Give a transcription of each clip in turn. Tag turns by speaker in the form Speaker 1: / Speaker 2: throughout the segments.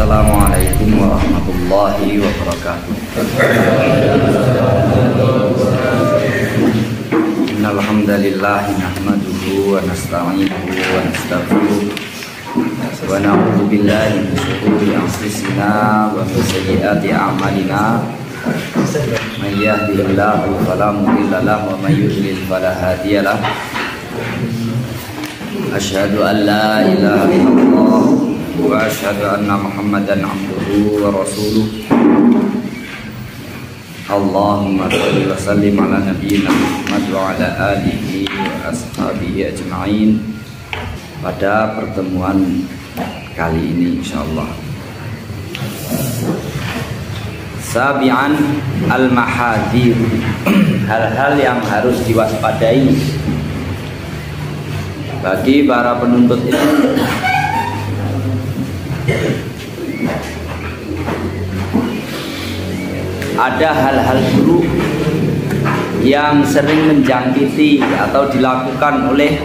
Speaker 1: Assalamualaikum warahmatullahi wabarakatuh. Innal hamdalillah nahmaduhu wa nasta'inuhu wa nastaghfiruh wa na'udzu billahi min shururi anfusina wa min sayyiati a'malina. Man yahdihillahu fala mudilla lahu wa man yudlil fala hadiya lahu. Asyhadu an la ilaha illallah wa asyhadu anna Muhammadan abduhu wa rasuluh. Allahumma shalli wa sallim ala nabiyyina Muhammad wa ala alihi wa ashabihi ajma'in. Pada pertemuan kali ini insyaallah, sabi'an al-mahadir, hal-hal yang harus diwaspadai bagi para penuntut ilmu. Ada hal-hal buruk yang sering menjangkiti atau dilakukan oleh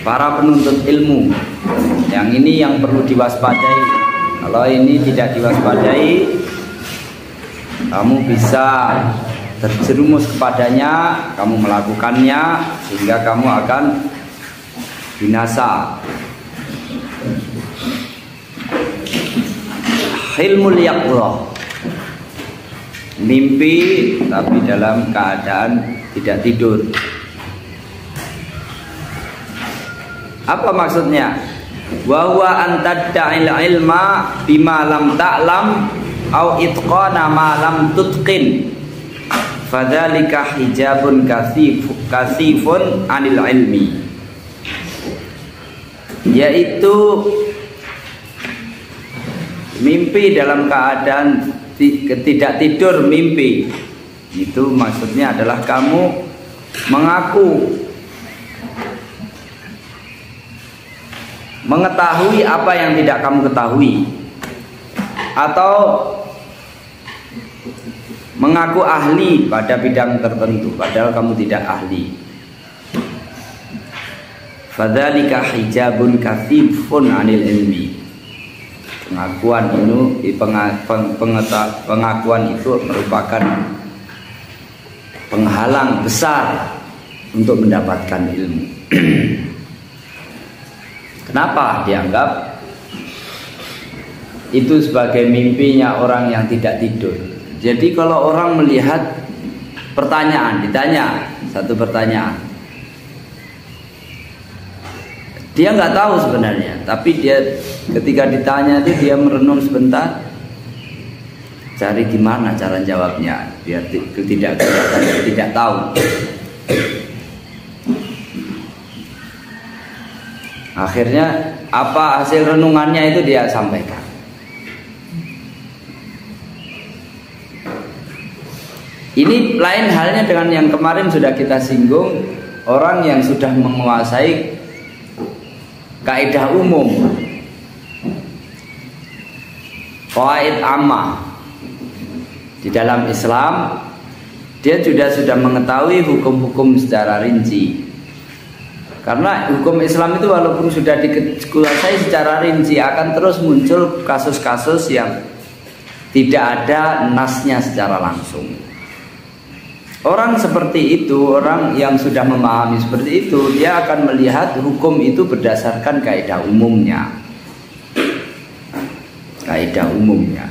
Speaker 1: para penuntut ilmu. Yang ini yang perlu diwaspadai. Kalau ini tidak diwaspadai, kamu bisa terjerumus kepadanya, kamu melakukannya, sehingga kamu akan binasa. Hilmul yaqظah, mimpi tapi dalam keadaan tidak tidur. Apa maksudnya? Wa huwa an tad'il ilma bima lam ta'lam au itqana ma lam tutqin. Fadzalika hijabun kasifun anil ilmi. Yaitu mimpi dalam keadaan tidak tidur mimpi. Itu maksudnya adalah kamu mengaku mengetahui apa yang tidak kamu ketahui, atau mengaku ahli pada bidang tertentu padahal kamu tidak ahli. Fadzalika hijabun kasifun anil ilmi. Pengakuan itu merupakan penghalang besar untuk mendapatkan ilmu. Kenapa dianggap itu sebagai mimpinya orang yang tidak tidur? Jadi kalau orang melihat pertanyaan, ditanya satu pertanyaan, dia nggak tahu sebenarnya, tapi dia ketika ditanya itu dia merenung sebentar, cari gimana cara jawabnya biar tidak kelihatan tidak tahu. Akhirnya apa hasil renungannya itu dia sampaikan. Ini lain halnya dengan yang kemarin sudah kita singgung, orang yang sudah menguasai kaidah umum, qawaid ammah di dalam Islam. Dia sudah mengetahui hukum-hukum secara rinci. Karena hukum Islam itu walaupun sudah dikuasai secara rinci, akan terus muncul kasus-kasus yang tidak ada nasnya secara langsung. Orang seperti itu, orang yang sudah memahami seperti itu, dia akan melihat hukum itu berdasarkan kaidah umumnya. Kaidah umumnya.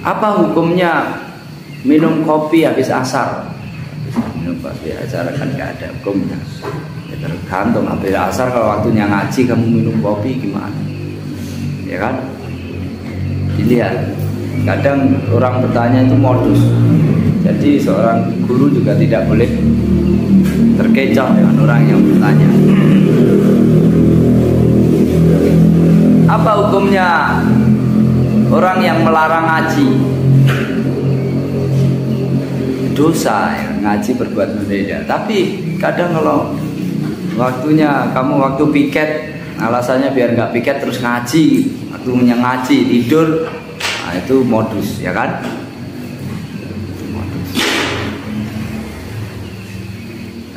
Speaker 1: Apa hukumnya minum kopi habis asar? Minum kopi asar kan gak ada hukumnya. Ya tergantung, habis asar kalau waktunya ngaji kamu minum kopi gimana? Ya kan? Dilihat. Kadang orang bertanya itu modus. Jadi seorang guru juga tidak boleh terkecoh dengan orang yang bertanya. Apa hukumnya orang yang melarang ngaji? Dosa ya, ngaji berbuat berbeda. Tapi kadang kalau waktunya kamu waktu piket, alasannya biar nggak piket terus ngaji, waktunya ngaji tidur, nah itu modus ya kan? Modus.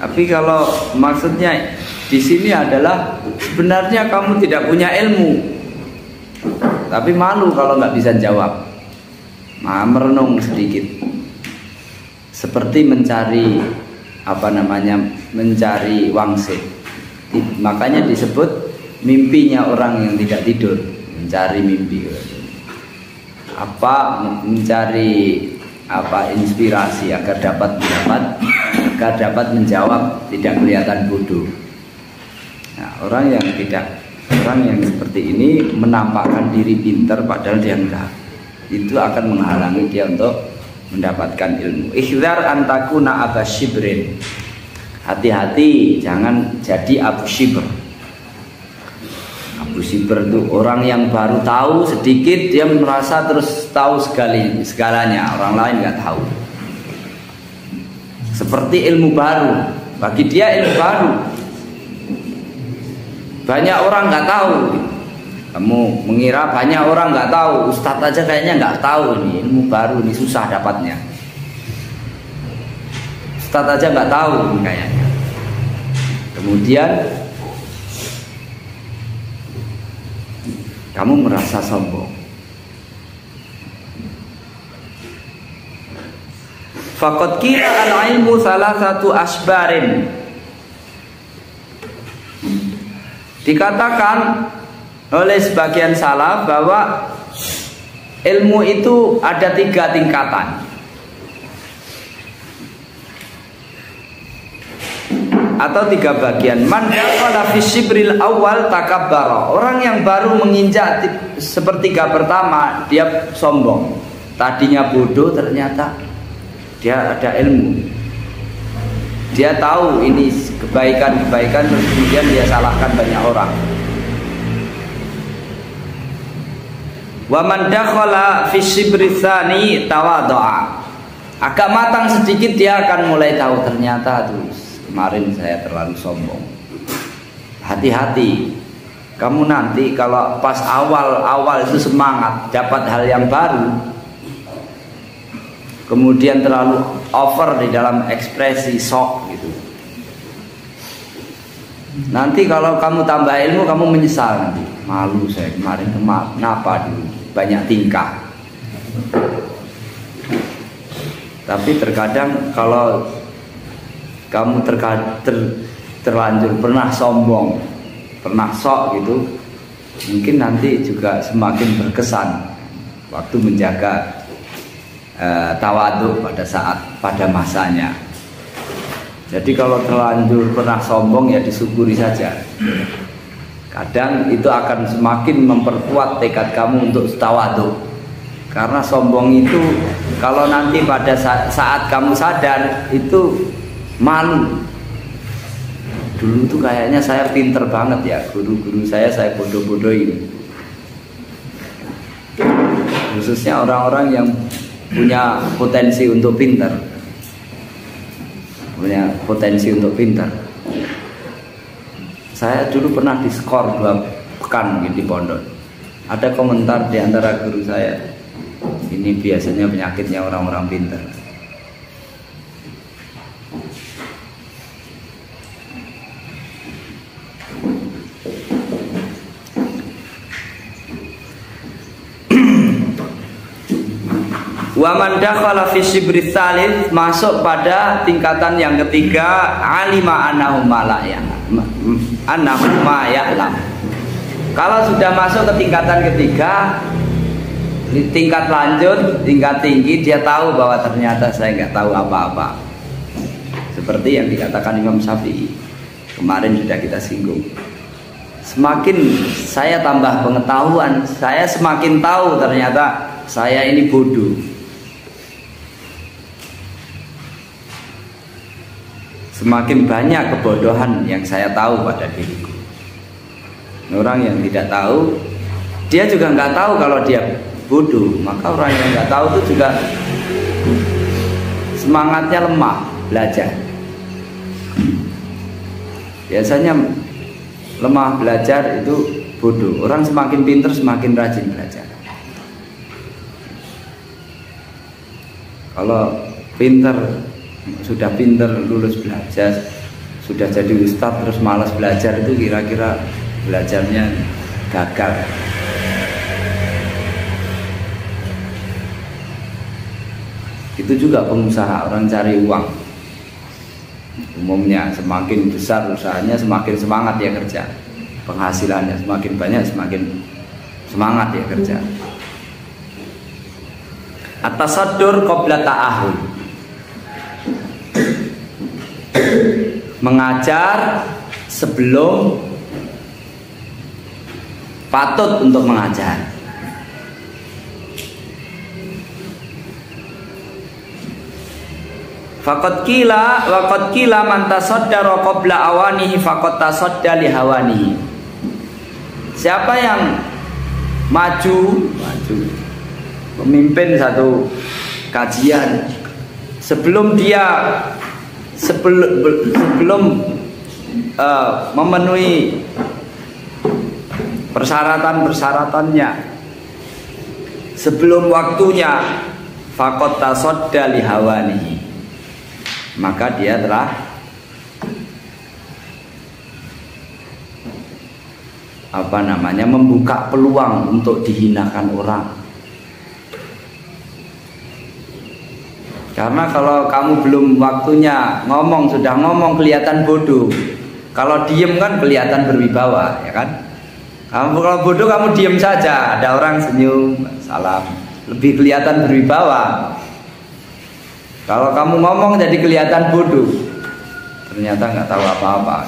Speaker 1: Tapi kalau maksudnya di sini adalah sebenarnya kamu tidak punya ilmu, tapi malu kalau nggak bisa jawab. Merenung sedikit, seperti mencari mencari wangsit. Makanya disebut mimpinya orang yang tidak tidur, mencari mimpi. Mencari inspirasi agar dapat menjawab, tidak kelihatan bodoh. Nah, orang yang seperti ini menampakkan diri pintar padahal dia enggak, itu akan menghalangi dia untuk mendapatkan ilmu. Ihdar antakuna aba shibrin, hati-hati jangan jadi Abu Shibr. Abu Shibr itu orang yang baru tahu sedikit, dia merasa terus tahu segalanya, orang lain nggak tahu. Seperti ilmu baru, bagi dia ilmu baru, banyak orang nggak tahu. Kamu mengira banyak orang nggak tahu, ustadz aja kayaknya nggak tahu ini ilmu baru, ini susah dapatnya. Ustadz aja nggak tahu ini kayaknya. Kemudian kamu merasa sombong. Faqad qila al-ilmu salasatu asbarin. Dikatakan oleh sebagian salaf bahwa ilmu itu ada 3 tingkatan atau 3 bagian. Man dakhala fi shibril awal takabbara. Orang yang baru menginjak sepertiga pertama dia sombong. Tadinya bodoh, ternyata dia ada ilmu. Dia tahu ini kebaikan-kebaikan, terus kemudian dia salahkan banyak orang. Wa man dakhala fi shibri tsani tawadhu'a. Agak matang sedikit dia akan mulai tahu, ternyata tuh kemarin saya terlalu sombong. Hati-hati. Kamu nanti kalau pas awal-awal itu semangat dapat hal yang baru, kemudian terlalu over di dalam ekspresi sok gitu. Nanti kalau kamu tambah ilmu, kamu menyesal nanti. Malu saya kemarin, kenapa dulu banyak tingkah. Tapi terkadang kalau kamu terlanjur pernah sombong, pernah sok gitu, mungkin nanti juga semakin berkesan waktu menjaga tawadhu pada masanya. Jadi kalau terlanjur pernah sombong ya disyukuri saja. Kadang itu akan semakin memperkuat tekad kamu untuk tawadhu. Karena sombong itu kalau nanti pada saat kamu sadar itu malu. Dulu tuh kayaknya saya pinter banget ya, guru-guru saya bodoh-bodohin. Khususnya orang-orang yang punya potensi untuk pinter. Punya potensi untuk pinter. Saya dulu pernah diskor 2 pekan di pondok. Ada komentar di antara guru saya, ini biasanya penyakitnya orang-orang pinter. Wa man dakhala fi shibri tsalits, masuk pada tingkatan yang ketiga, alima annahu ma ya'lam. Kalau sudah masuk ke tingkatan ketiga, di tingkat lanjut, tingkat tinggi, dia tahu bahwa ternyata saya nggak tahu apa-apa. Seperti yang dikatakan Imam Syafi'i kemarin sudah kita singgung. Semakin saya tambah pengetahuan, saya semakin tahu ternyata saya ini bodoh. Semakin banyak kebodohan yang saya tahu pada diriku. Orang yang tidak tahu, dia juga nggak tahu kalau dia bodoh. Maka orang yang nggak tahu itu juga semangatnya lemah belajar. Biasanya lemah belajar itu bodoh. Orang semakin pintar semakin rajin belajar. Kalau pintar, sudah pintar lulus belajar, sudah jadi ustadz terus malas belajar, itu kira-kira belajarnya gagal. Itu juga pengusaha, orang cari uang. Umumnya semakin besar usahanya semakin semangat dia kerja. Penghasilannya semakin banyak semakin semangat dia kerja. At-tasaddur qabla ta'ahul. Mengajar sebelum patut untuk mengajar. Faqad qila wa qad qila man tasaddara qabla awanihi faqad tasadda li hawanihi. Siapa yang maju memimpin satu kajian sebelum dia sebelum memenuhi persyaratan-persyaratannya, sebelum waktunya, faqad tasadda li hawanihi, maka dia telah membuka peluang untuk dihinakan orang. Karena kalau kamu belum waktunya ngomong, sudah ngomong kelihatan bodoh. Kalau diem kan kelihatan berwibawa, ya kan? Kalau bodoh kamu diem saja, ada orang senyum, salam, lebih kelihatan berwibawa. Kalau kamu ngomong jadi kelihatan bodoh, ternyata nggak tahu apa-apa.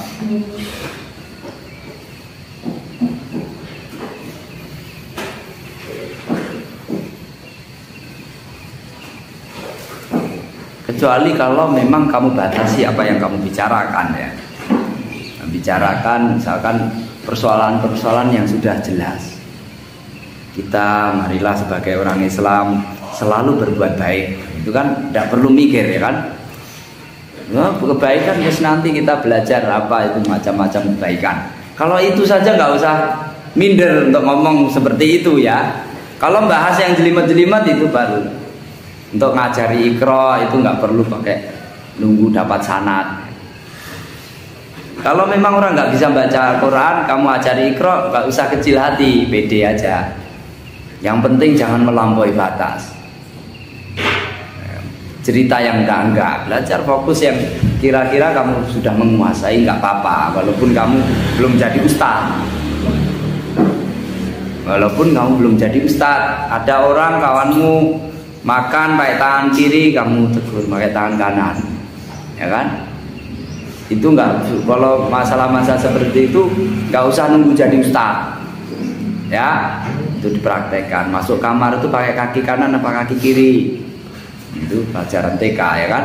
Speaker 1: Kecuali kalau memang kamu batasi apa yang kamu bicarakan, ya. Bicarakan misalkan persoalan-persoalan yang sudah jelas. Kita marilah sebagai orang Islam selalu berbuat baik. Itu kan tidak perlu mikir, ya kan? Nah, kebaikan terus nanti kita belajar apa itu macam-macam kebaikan. Kalau itu saja nggak usah minder untuk ngomong seperti itu, ya. Kalau bahas yang jelimet-jelimet itu baru. Untuk ngajari Iqra itu nggak perlu pakai nunggu dapat sanad. Kalau memang orang nggak bisa baca Al-Quran, kamu ajari Iqra, nggak usah kecil hati, pede aja. Yang penting jangan melampaui batas. Cerita yang enggak, belajar fokus yang kira-kira kamu sudah menguasai, nggak apa-apa. Walaupun kamu belum jadi ustaz, ada orang kawanmu makan pakai tangan kiri, kamu tegur pakai tangan kanan, ya kan? Itu enggak, kalau masalah-masalah seperti itu nggak usah nunggu jadi ustaz, ya. Itu dipraktekkan. Masuk kamar itu pakai kaki kanan apa kaki kiri, itu pelajaran TK, ya kan?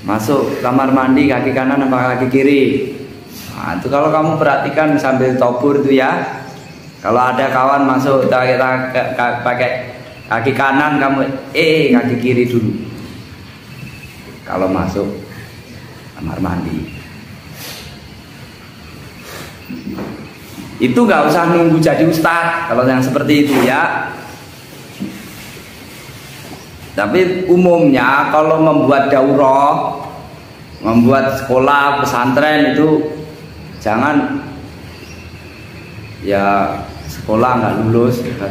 Speaker 1: Masuk kamar mandi kaki kanan apa kaki kiri. Nah, itu kalau kamu perhatikan sambil tobur itu, ya. Kalau ada kawan masuk pakai kaki kanan, kamu kaki kiri dulu. Kalau masuk kamar mandi, itu nggak usah nunggu jadi ustaz. Kalau yang seperti itu, ya. Tapi umumnya kalau membuat daurah, membuat sekolah pesantren itu jangan ya sekolah nggak lulus, ya kan?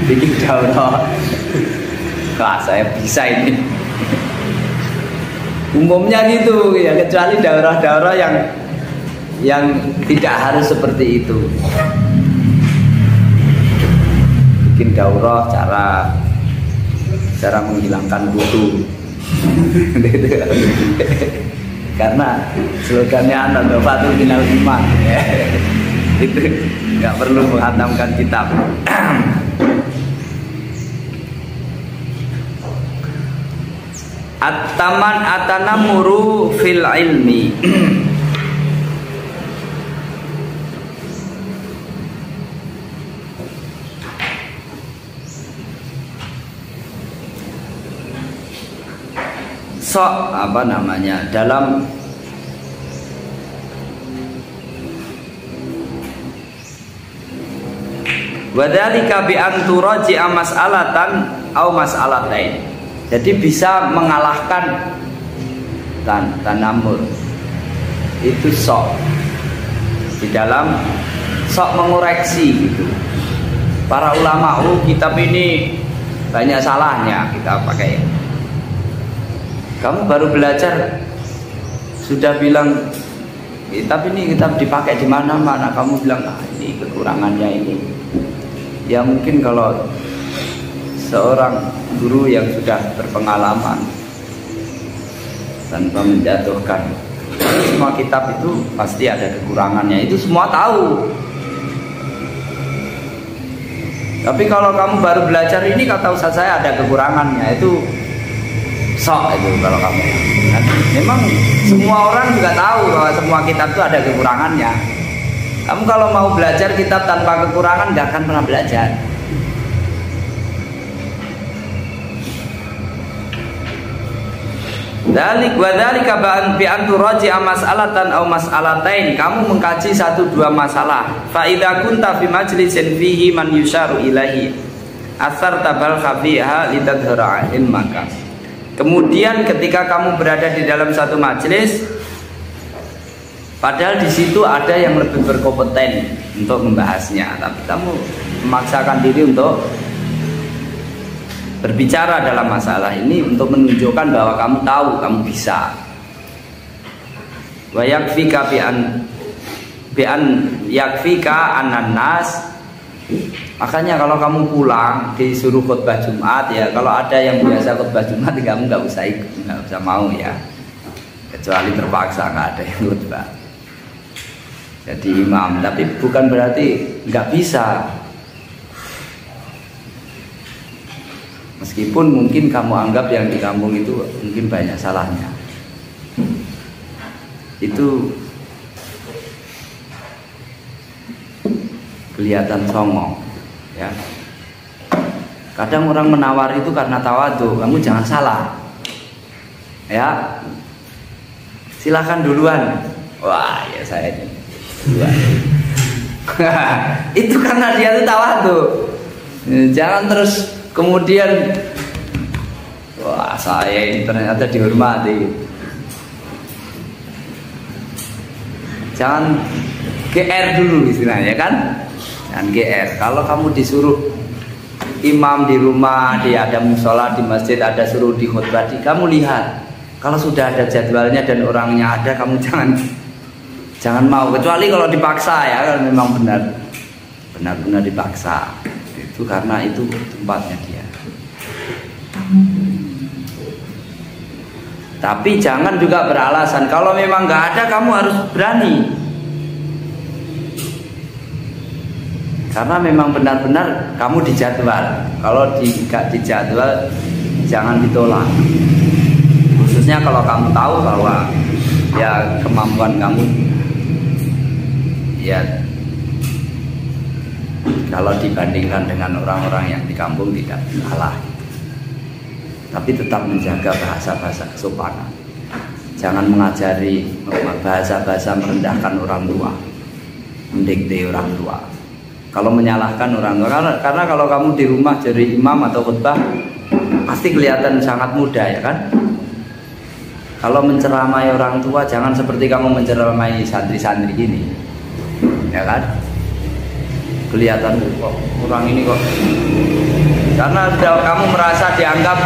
Speaker 1: Bikin daurah. Wah, saya bisa ini. Umumnya gitu, ya, kecuali daurah-daurah yang tidak harus seperti itu. Bikin daurah cara menghilangkan wudu. Karena slogannya an-nadhafatu minal iman. Itu nggak perlu menghatamkan kitab. At-taman atanamuru fil ilmi. Dalam wadzalika bi an turaji'a mas'alatan au mas'alatain. Jadi bisa mengalahkan tanamur itu sok di dalam sok mengoreksi gitu. Para ulama, kitab ini banyak salahnya, kita pakai. Kamu baru belajar sudah bilang kitab ini kitab dipakai di mana-mana, kamu bilang ini kekurangannya ini. Ya mungkin kalau seorang guru yang sudah berpengalaman tanpa menjatuhkan, semua kitab itu pasti ada kekurangannya, itu semua tahu. Tapi kalau kamu baru belajar ini, kata Ustaz saya ada kekurangannya, itu sok itu kalau kamu. Memang semua orang juga tahu bahwa semua kitab itu ada kekurangannya. Kamu kalau mau belajar kitab tanpa kekurangan nggak akan pernah belajar. Dalik wa dzalika bi an turaji'a mas'alatan aw mas'alatain. Kamu mengkaji 1-2 masalah. Fa idza kunta fi majlisin fihi man yusharu ilaihi asarta bal khafiha litadhara ilmaka. Kemudian ketika kamu berada di dalam satu majelis, padahal di situ ada yang lebih berkompeten untuk membahasnya, tapi kamu memaksakan diri untuk berbicara dalam masalah ini untuk menunjukkan bahwa kamu tahu, kamu bisa. Wa yakfika bi an yakfika anan-nas. Makanya kalau kamu pulang disuruh khutbah Jumat, ya kalau ada yang biasa khutbah Jumat, kamu nggak usah ikut, nggak usah mau ya, kecuali terpaksa nggak ada yang khutbah jadi imam. Tapi bukan berarti nggak bisa. Meskipun mungkin kamu anggap yang di kampung itu mungkin banyak salahnya, itu kelihatan songong ya. Kadang orang menawar itu karena tawadhu, kamu jangan salah ya, silakan duluan. Wah ya saya ini duluan. Itu karena dia itu tawadhu, jangan terus kemudian wah saya ini ternyata dihormati. Jangan GR dulu istilahnya kan, jangan GR. Kalau kamu disuruh imam di rumah, dia ada musola di masjid, ada suruh di khutbah, kamu lihat kalau sudah ada jadwalnya dan orangnya ada, kamu jangan mau, kecuali kalau dipaksa ya, kalau memang benar-benar dipaksa. Itu karena itu tempatnya dia. Tapi jangan juga beralasan kalau memang nggak ada, kamu harus berani. Karena memang benar-benar kamu dijadwal. Kalau nggak dijadwal, jangan ditolak. Khususnya kalau kamu tahu bahwa ya kemampuan kamu ya kalau dibandingkan dengan orang-orang yang di kampung tidak kalah, tapi tetap menjaga bahasa-bahasa kesopanan. Jangan mengajari bahasa-bahasa merendahkan orang tua, mendikte orang tua. Kalau menyalahkan orang tua, karena kalau kamu di rumah jadi imam atau khutbah, pasti kelihatan sangat mudah ya kan. Kalau menceramai orang tua, jangan seperti kamu menceramai santri-santri gini, ya kan? Kelihatan kok orang ini kok, karena sudah kamu merasa dianggap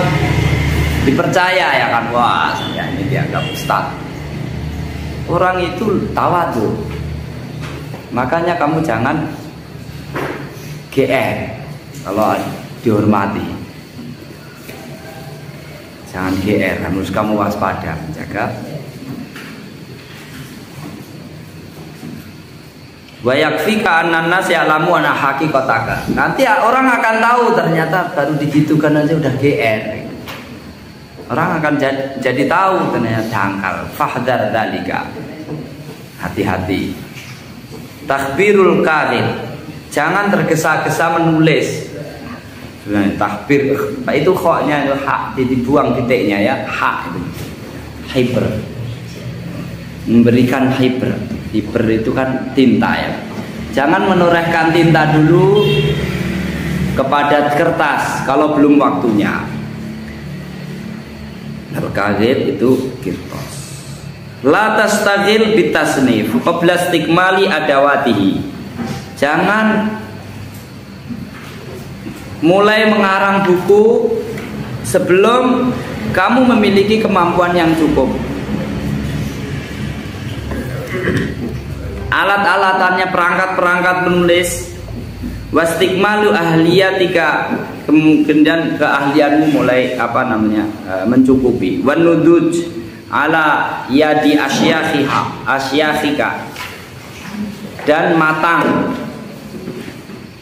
Speaker 1: dipercaya ya kan, wah saya ini dianggap ustaz. Orang itu tawadhu, makanya kamu jangan GR kalau dihormati, jangan GR, harus kamu waspada, jaga. Wa yakfika annas ya'lamu anna haqiqataka. Nanti orang akan tahu ternyata baru digitukan aja udah GR. Orang akan jadi tahu ternyata dangkal. Fahdar dzalika. Hati-hati. Takhbirul kadhib. Jangan tergesa-gesa menulis. Tahbir itu khoknya itu hak, dibuang titiknya ya, hak itu. Hiber. Memberikan hiber. Hiber itu kan tinta ya. Jangan menorehkan tinta dulu kepada kertas kalau belum waktunya. Al-kadhib itu kirtas. La tastaghil bitasnif qabla istikmali adawatihi. Jangan mulai mengarang buku sebelum kamu memiliki kemampuan yang cukup. Alat-alatannya, perangkat-perangkat menulis. Wastikmalu ahliyatika, kemudian keahlianmu mulai mencukupi. Wanuduj ala yadi asyakhika, dan matang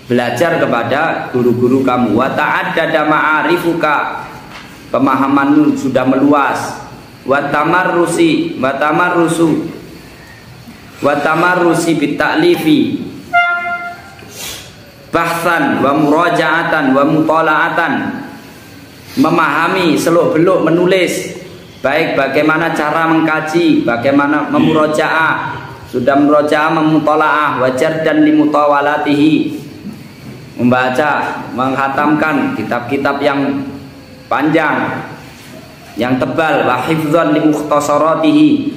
Speaker 1: belajar kepada guru-guru kamu. Wa ta'addada ma'arifuka, pemahamanmu sudah meluas. Wa tamarrusi bitta'lifi bahsan wa muraja'atan wa mutala'atan, memahami seluk-beluk menulis, baik bagaimana cara mengkaji, bagaimana memuraja'ah, sudah muraja'ah, memutola'ah, wajar dan limutawalatihi, membaca, menghatamkan kitab-kitab yang panjang, yang tebal, wa hifdzan limukhtasaratihi,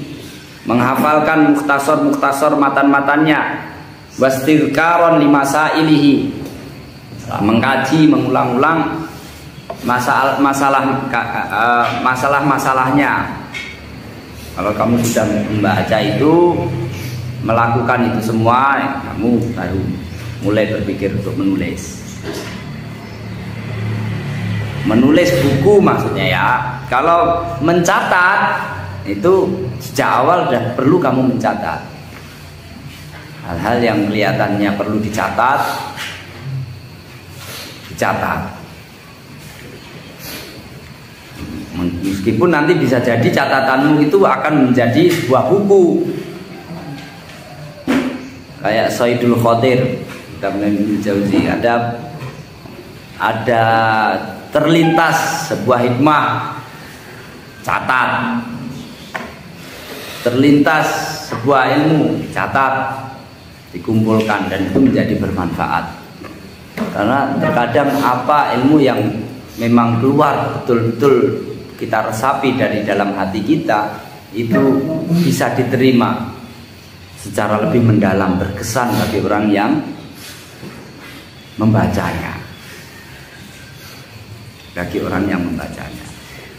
Speaker 1: menghafalkan mukhtasar matan-matannya, wastirkaron limasailihi, mengkaji, mengulang-ulang masalah-masalahnya. Kalau kamu sudah membaca itu, melakukan itu semua, kamu baru mulai berpikir untuk menulis. Menulis buku maksudnya ya. Kalau mencatat itu sejak awal sudah perlu kamu mencatat. Hal-hal yang kelihatannya perlu dicatat. Meskipun nanti bisa jadi catatanmu itu akan menjadi sebuah buku. Kayak Sayyidul Khadir, Ibnu Jauzi, ada terlintas sebuah hikmah, catat. Terlintas sebuah ilmu, catat, dikumpulkan, dan itu menjadi bermanfaat. Karena terkadang apa ilmu yang memang keluar betul-betul kita resapi dari dalam hati kita, itu bisa diterima secara lebih mendalam, berkesan bagi orang yang membacanya.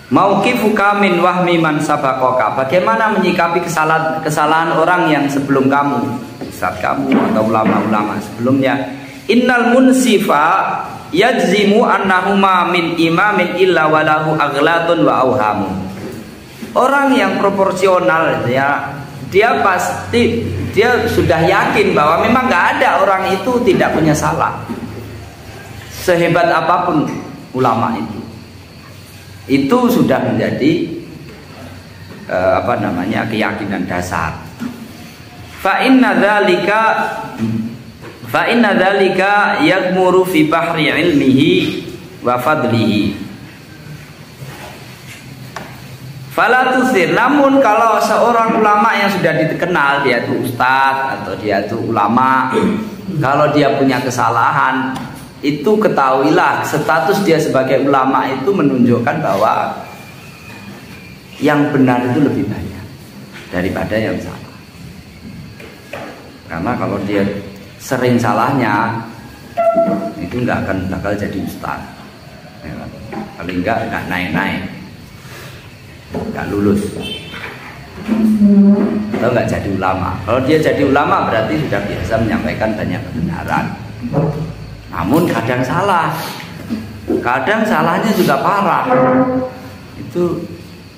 Speaker 1: Mauqifuka min wahmi man sabakoka, bagaimana menyikapi kesalahan orang yang sebelum kamu, ustadz kamu atau ulama-ulama sebelumnya. Innal munsifa yajzimu annahuma min imamin illa walahu aghlatun wa auhamu. Orang yang proporsional ya, dia sudah yakin bahwa memang nggak ada orang itu tidak punya salah, sehebat apapun ulama itu sudah menjadi keyakinan dasar. Fa inna dzalika yagmuru fi bahri ilmihi wa fadlihi. Fala tusir, namun kalau seorang ulama yang sudah dikenal, dia itu ustadz atau dia itu ulama, kalau dia punya kesalahan, itu ketahuilah status dia sebagai ulama itu menunjukkan bahwa yang benar itu lebih banyak daripada yang salah. Karena kalau dia sering salahnya, itu nggak akan bakal jadi ustaz, ya, paling nggak naik-naik, nggak lulus, atau nggak jadi ulama. Kalau dia jadi ulama berarti sudah biasa menyampaikan banyak kebenaran. Namun kadang salah, kadang salahnya juga parah. Itu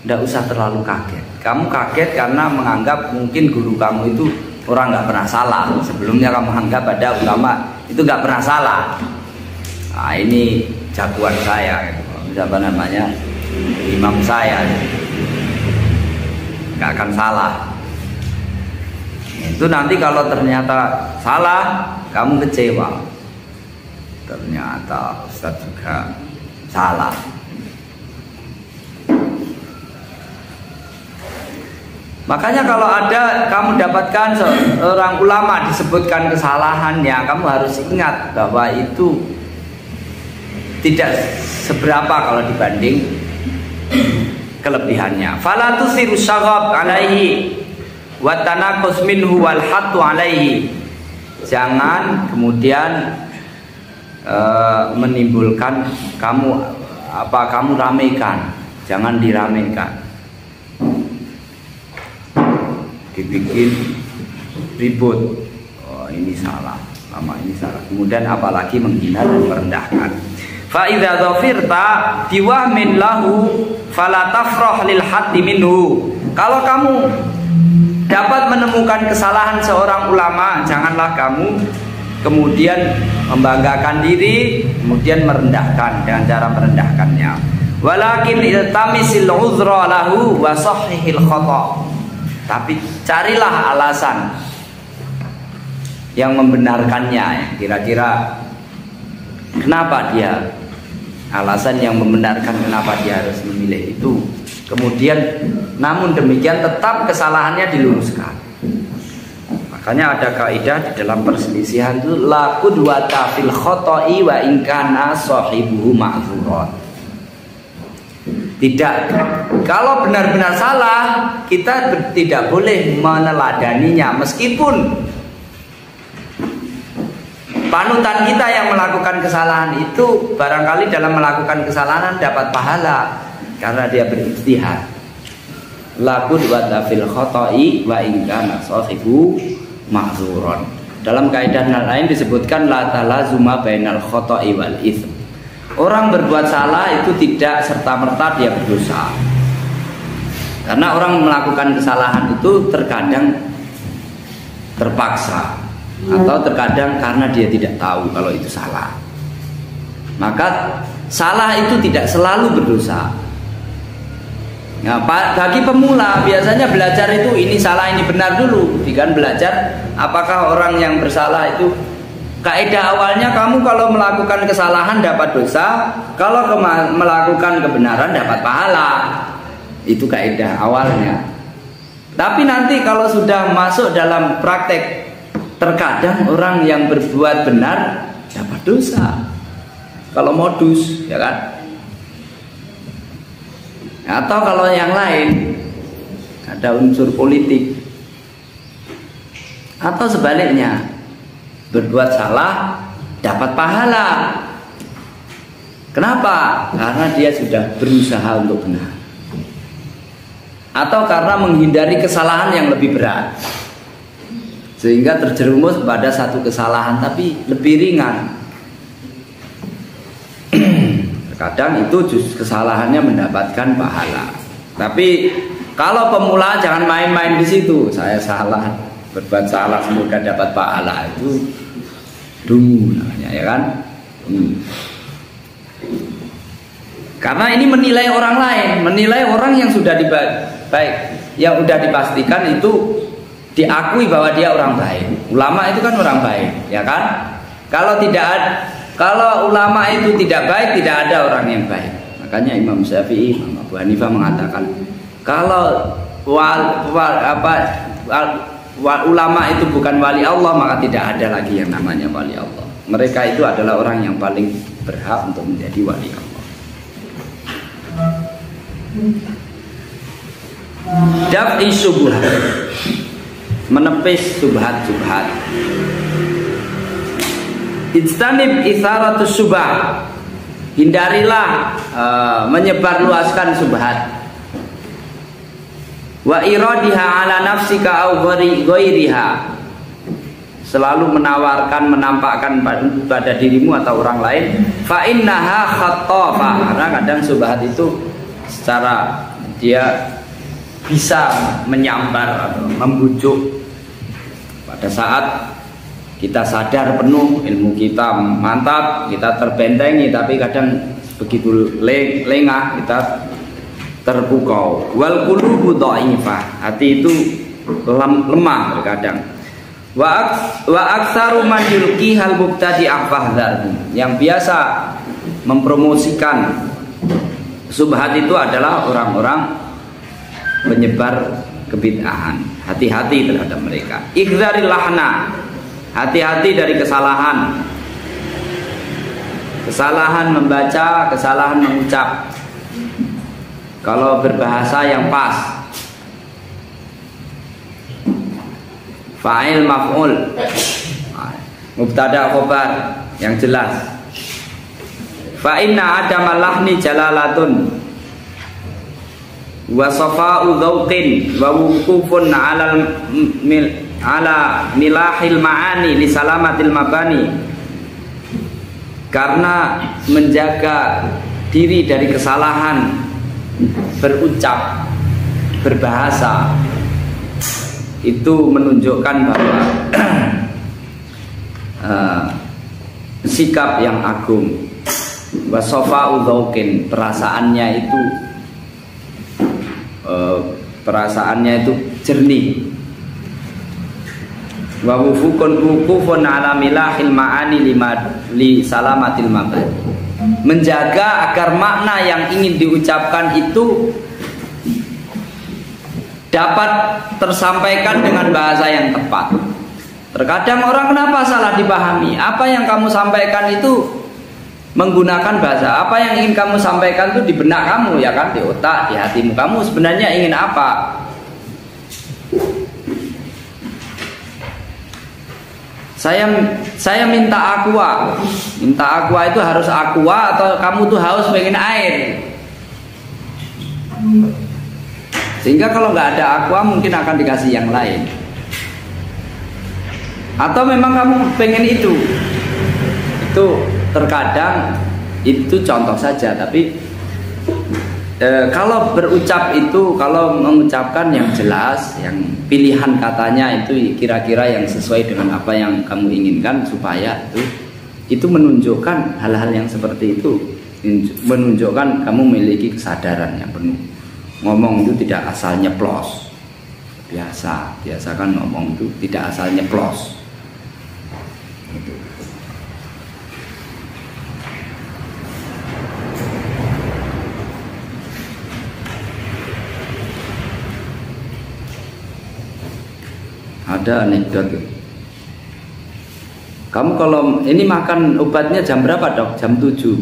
Speaker 1: tidak usah terlalu kaget. Kamu kaget karena menganggap mungkin guru kamu itu orang nggak pernah salah. Sebelumnya kamu anggap ada ulama itu nggak pernah salah. Nah, ini jagoan saya, imam saya, nggak akan salah. Itu nanti kalau ternyata salah, kamu kecewa. Ternyata Ustaz juga salah. Makanya kalau ada kamu dapatkan seorang ulama disebutkan kesalahannya, kamu harus ingat bahwa itu tidak seberapa kalau dibanding kelebihannya. Fala tusiru syaghab alaihi wa tanaqus minhu wal hattu alaihi. Jangan kemudian menimbulkan kamu ramaikan, jangan diramaikan, dibikin ribut. Oh, ini salah, lama ini salah. Kemudian apalagi menghina dan merendahkan. Fa idza dhafirta biwahmin lahu fala tafrah lil haddi minhu. Kalau kamu dapat menemukan kesalahan seorang ulama, janganlah kamu kemudian membanggakan diri, kemudian merendahkan dengan cara merendahkannya. Walakin iltamisil uzra lahu wa sahihil khata. Tapi carilah alasan yang membenarkannya. Kira-kira kenapa dia, alasan yang membenarkan kenapa dia harus memilih itu. Kemudian namun demikian tetap kesalahannya diluruskan. Makanya ada kaidah di dalam perselisihan itu la qudwata fil khata'i wa in kana sahibuhu ma'dzuran. Tidak, kalau benar-benar salah kita tidak boleh meneladaninya, meskipun panutan kita yang melakukan kesalahan itu barangkali dalam melakukan kesalahan dapat pahala karena dia berijtihad. La qudwata fil khata'i wa in kana sahibu ma'dzuran. Dalam kaidah lain disebutkan la talazuma bainal khata'i wal itsm. Orang berbuat salah itu tidak serta-merta dia berdosa. Karena orang melakukan kesalahan itu terkadang terpaksa atau terkadang karena dia tidak tahu kalau itu salah. Maka salah itu tidak selalu berdosa. Nah, bagi pemula biasanya belajar itu ini salah ini benar dulu, kan belajar apakah orang yang bersalah itu kaidah awalnya kamu kalau melakukan kesalahan dapat dosa, kalau melakukan kebenaran dapat pahala. Itu kaidah awalnya. Tapi nanti kalau sudah masuk dalam praktek, terkadang orang yang berbuat benar dapat dosa. Kalau modus, ya kan? Atau kalau yang lain ada unsur politik, atau sebaliknya berbuat salah dapat pahala. Kenapa? Karena dia sudah berusaha untuk benar, atau karena menghindari kesalahan yang lebih berat sehingga terjerumus pada satu kesalahan tapi lebih ringan. Kadang itu justru kesalahannya mendapatkan pahala. Tapi kalau pemula jangan main-main di situ. Saya salah, berbuat salah semoga dapat pahala, itu dungu namanya, ya kan? Karena ini menilai orang lain, menilai orang yang sudah baik, yang sudah dipastikan itu diakui bahwa dia orang baik. Ulama itu kan orang baik, ya kan? Kalau ulama itu tidak baik, tidak ada orang yang baik. Makanya Imam Syafi'i, Imam Abu Hanifah mengatakan kalau ulama itu bukan wali Allah, maka tidak ada lagi yang namanya wali Allah. Mereka itu adalah orang yang paling berhak untuk menjadi wali Allah. Daf'i syubhat, menepis subhat-subhat. Ijtanib itsaratus syubhat, hindarilah menyebarluaskan subhat. Wa iradiha ala nafsika au ghairiha, selalu menawarkan, menampakkan pada dirimu atau orang lain. Fa innaha khattafa, karena kadang subhat itu secara dia bisa menyambar atau membujuk pada saat kita sadar penuh, ilmu kita mantap, kita terbentengi, tapi kadang begitu lengah kita terpukau. Wal qulubu dhaifah, hati itu lemah terkadang. Wa aktsaru man yulqi hal mubtadi' fahdhar, yang biasa mempromosikan subhat itu adalah orang-orang penyebar kebid'ahan. Hati-hati terhadap mereka. Ikhdzaril lahna, hati-hati dari kesalahan. Kesalahan membaca, kesalahan mengucap. Kalau berbahasa yang pas, fa'il maf'ul, mubtada khobar yang jelas. Fa inna adama lahni jalalatun wa safa'u dzauqin wa wuqufun 'ala milahil ma'ani li salamatil mabani. Karena menjaga diri dari kesalahan berucap, berbahasa, itu menunjukkan bahwa sikap yang agung. Wasofa'u dzauqin, perasaannya itu jernih. Wa wufukun ala milahil ma'ani li salamatil mabad, menjaga agar makna yang ingin diucapkan itu dapat tersampaikan dengan bahasa yang tepat. Terkadang orang kenapa salah dipahami? Apa yang kamu sampaikan itu menggunakan bahasa, apa yang ingin kamu sampaikan itu di benak kamu, ya kan, di otak, di hatimu. Kamu sebenarnya ingin apa? Saya minta aqua. Minta aqua itu harus aqua atau kamu tuh haus pengen air? Sehingga kalau nggak ada aqua mungkin akan dikasih yang lain. Atau memang kamu pengen itu? Itu terkadang itu contoh saja, tapi kalau berucap itu, kalau mengucapkan yang jelas, yang pilihan katanya itu kira-kira yang sesuai dengan apa yang kamu inginkan, supaya itu menunjukkan hal-hal yang seperti itu, menunjukkan kamu memiliki kesadaran yang penuh. Ngomong itu tidak asal nyeplos, biasa kan ngomong itu tidak asal nyeplos. Ada anekdot. Kamu kalau ini makan obatnya jam berapa, Dok? Jam 7.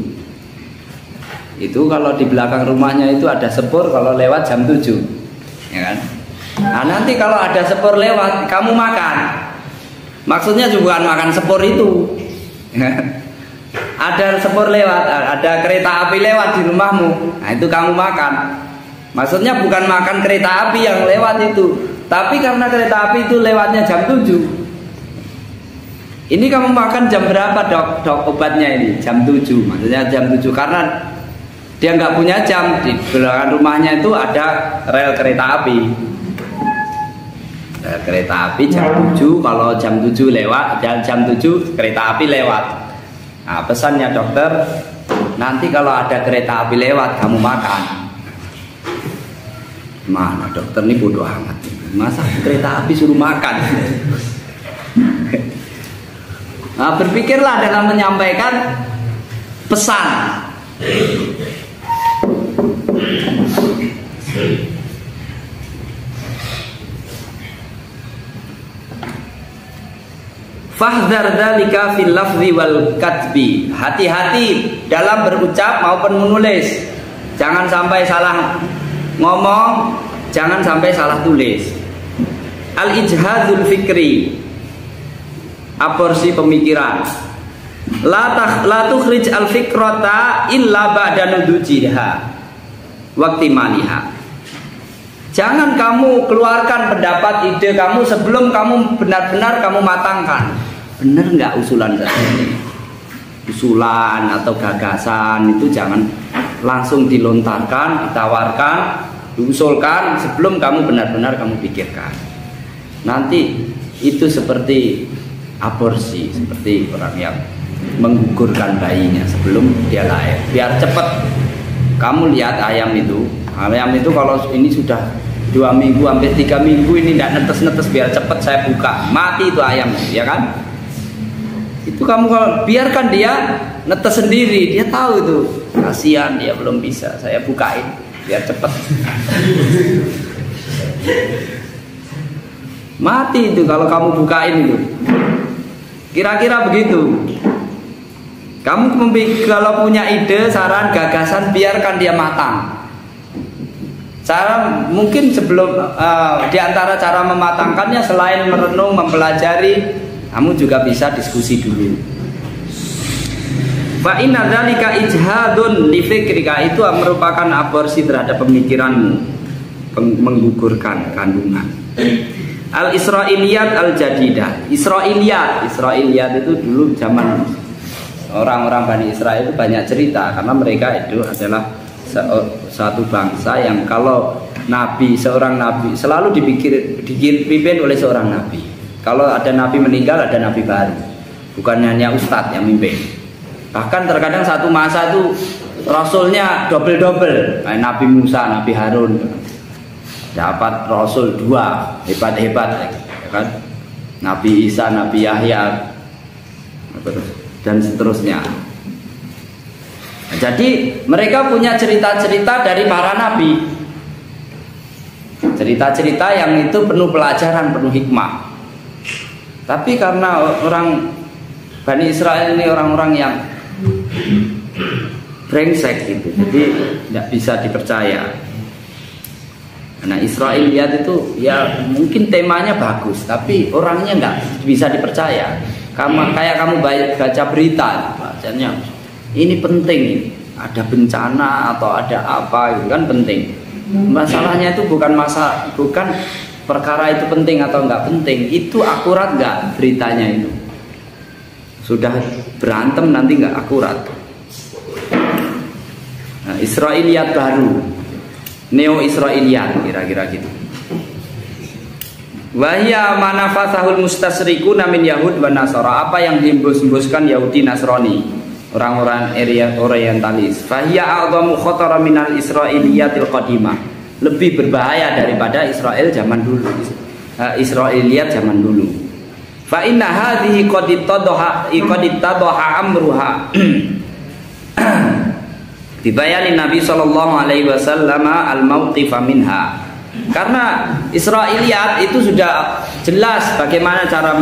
Speaker 1: Itu kalau di belakang rumahnya itu ada sepur, kalau lewat jam 7, ya kan? Nah, nanti kalau ada sepur lewat, kamu makan. Maksudnya juga bukan makan sepur itu. Ada sepur lewat, ada kereta api lewat di rumahmu. Nah, itu kamu makan. Maksudnya bukan makan kereta api yang lewat itu, tapi karena kereta api itu lewatnya jam 7. Ini kamu makan jam berapa, Dok? Obatnya ini jam 7. Maksudnya jam 7 karena dia nggak punya jam. Di belakang rumahnya itu ada rel kereta api. Kereta api jam 7, kalau jam 7 lewat, dan jam 7 kereta api lewat. Nah, pesannya dokter, nanti kalau ada kereta api lewat kamu makan. Mana dokter ini bodoh amat, masa kereta api suruh makan? Nah, berpikirlah dalam menyampaikan pesan. Fahdhar dzalika fil lafzi wal katbi. Hati-hati dalam berucap maupun menulis. Jangan sampai salah ngomong, jangan sampai salah tulis. Al-ijhadul fikri, aborsi pemikiran. La tukhrij al-fikrata illa ba'da nudujiha waqti maliha. Jangan kamu keluarkan pendapat ide kamu sebelum kamu benar-benar kamu matangkan. Benar nggak usulan saya ini? Usulan atau gagasan itu jangan langsung dilontarkan, ditawarkan, diusulkan sebelum kamu benar-benar kamu pikirkan. Nanti itu seperti aborsi, seperti orang yang menggugurkan bayinya sebelum dia lahir. Biar cepat. Kamu lihat ayam itu kalau ini sudah 2 minggu hampir 3 minggu ini tidak netes-netes, biar cepat saya buka, mati itu ayam, ya kan? Itu kamu kalau biarkan dia netes sendiri, dia tahu itu kasihan dia belum bisa, saya bukain biar cepat. Mati itu kalau kamu bukain itu. Kira-kira begitu. Kamu kalau punya ide, saran, gagasan, biarkan dia matang. Mungkin sebelum di antara cara mematangkannya selain merenung, mempelajari, kamu juga bisa diskusi dulu. Fa inna dzalika ijhadun li fikrika, itu merupakan aborsi terhadap pemikiranmu, menggugurkan kandungan. Al-Israiliyat al-Jadidah. Israiliyat itu dulu zaman orang-orang Bani Israel itu banyak cerita, karena mereka itu adalah satu bangsa yang kalau seorang nabi selalu dipimpin oleh seorang nabi. Kalau ada nabi meninggal, ada nabi baru, bukan hanya ustadz yang mimpin. Bahkan terkadang satu masa itu rasulnya double, Nabi Musa, Nabi Harun, dapat rasul 2 hebat-hebat, ya kan? Nabi Isa, Nabi Yahya, dan seterusnya. Nah, jadi mereka punya cerita-cerita dari para nabi, cerita-cerita yang itu penuh pelajaran, penuh hikmah. Tapi karena orang Bani Israel ini orang-orang yang brengsek gitu, jadi tidak bisa dipercaya. Nah, Israiliyat itu ya mungkin temanya bagus, tapi orangnya nggak bisa dipercaya. Kayak kamu baca berita, bacanya ini penting, ada bencana atau ada apa itu kan penting. Masalahnya itu bukan perkara itu penting atau nggak penting, itu akurat nggak beritanya itu. Sudah berantem nanti nggak akurat. Nah, Israiliyat baru, Neo Israiliyat kira-kira gitu. Wahya manafasahul mustasyrikuna min Yahud wa Nasara, apa yang dihembus-hembuskan Yahudi Nasrani, orang-orang orientalis. Fahya a'dhamu khatara minal Israiliyatil qadimah, lebih berbahaya daripada Israel zaman dulu. Israiliyat zaman dulu. Fa inna hadhihi qad ittadaha amruha dibayani Nabi sallallahu alaihi wasallam al-mauqifa minha. Karena Israiliyat itu sudah jelas bagaimana cara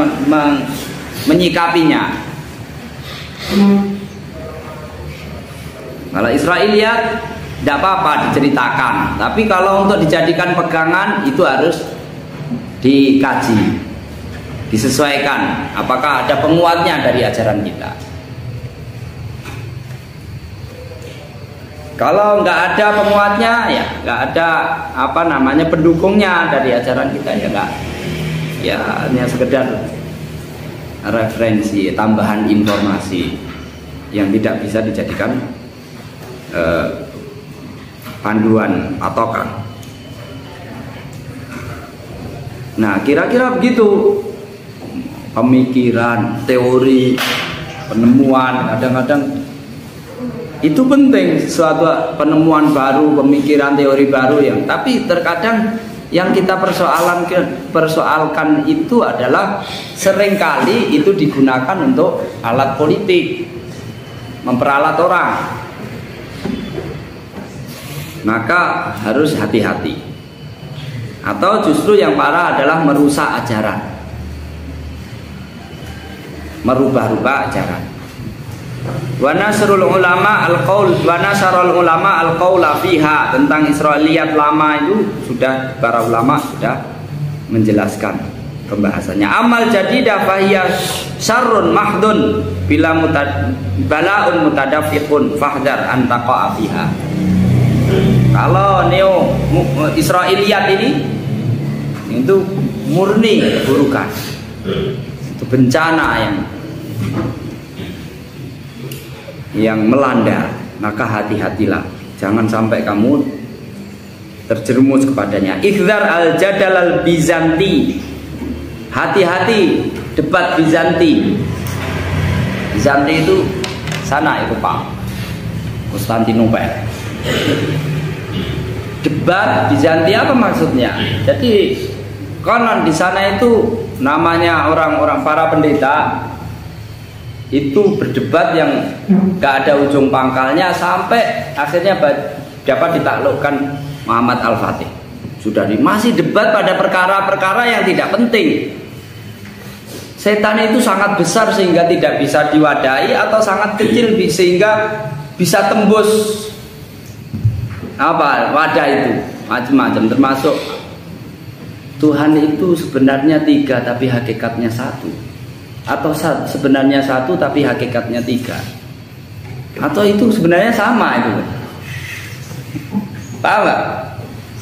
Speaker 1: menyikapinya. Kalau Israiliyat tidak apa-apa diceritakan, tapi kalau untuk dijadikan pegangan itu harus dikaji, disesuaikan apakah ada penguatnya dari ajaran kita. Kalau nggak ada penguatnya, ya nggak ada pendukungnya dari ajaran kita, ya nggak, ya hanya sekedar referensi, tambahan informasi yang tidak bisa dijadikan panduan patokan. Nah, kira-kira begitu. Pemikiran, teori, penemuan, kadang-kadang itu penting, suatu penemuan baru, pemikiran, teori baru tapi terkadang yang kita persoalkan itu adalah seringkali itu digunakan untuk alat politik, memperalat orang. Maka harus hati-hati. Atau justru yang parah adalah merusak ajaran, merubah-rubah ajaran. Wa nasrul ulama al-qaula fiha, tentang Israiliyat lama itu sudah para ulama sudah menjelaskan pembahasannya. Amal jadidah fahiya syarrun mahdun bila bala'un mutadafiqun fahdar an taqa'a fiha. Kalau neo Israiliyat ini itu murni keburukan, itu bencana yang melanda, maka hati-hatilah, jangan sampai kamu terjerumus kepadanya. Ikhzar al-jadal al-Bizanti, hati-hati debat Bizanti. Bizanti itu sana itu Pak, Konstantinopel. Debat Bizanti apa maksudnya? Jadi konon di sana itu namanya orang-orang para pendeta itu berdebat yang gak ada ujung pangkalnya sampai akhirnya dapat ditaklukkan Muhammad Al-Fatih. Masih debat pada perkara-perkara yang tidak penting. Setan itu sangat besar sehingga tidak bisa diwadahi, atau sangat kecil sehingga bisa tembus wadah itu. macam-macam, termasuk Tuhan itu sebenarnya 3 tapi hakikatnya 1, atau sebenarnya 1 tapi hakikatnya 3, atau itu sebenarnya sama itu. Paham nggak?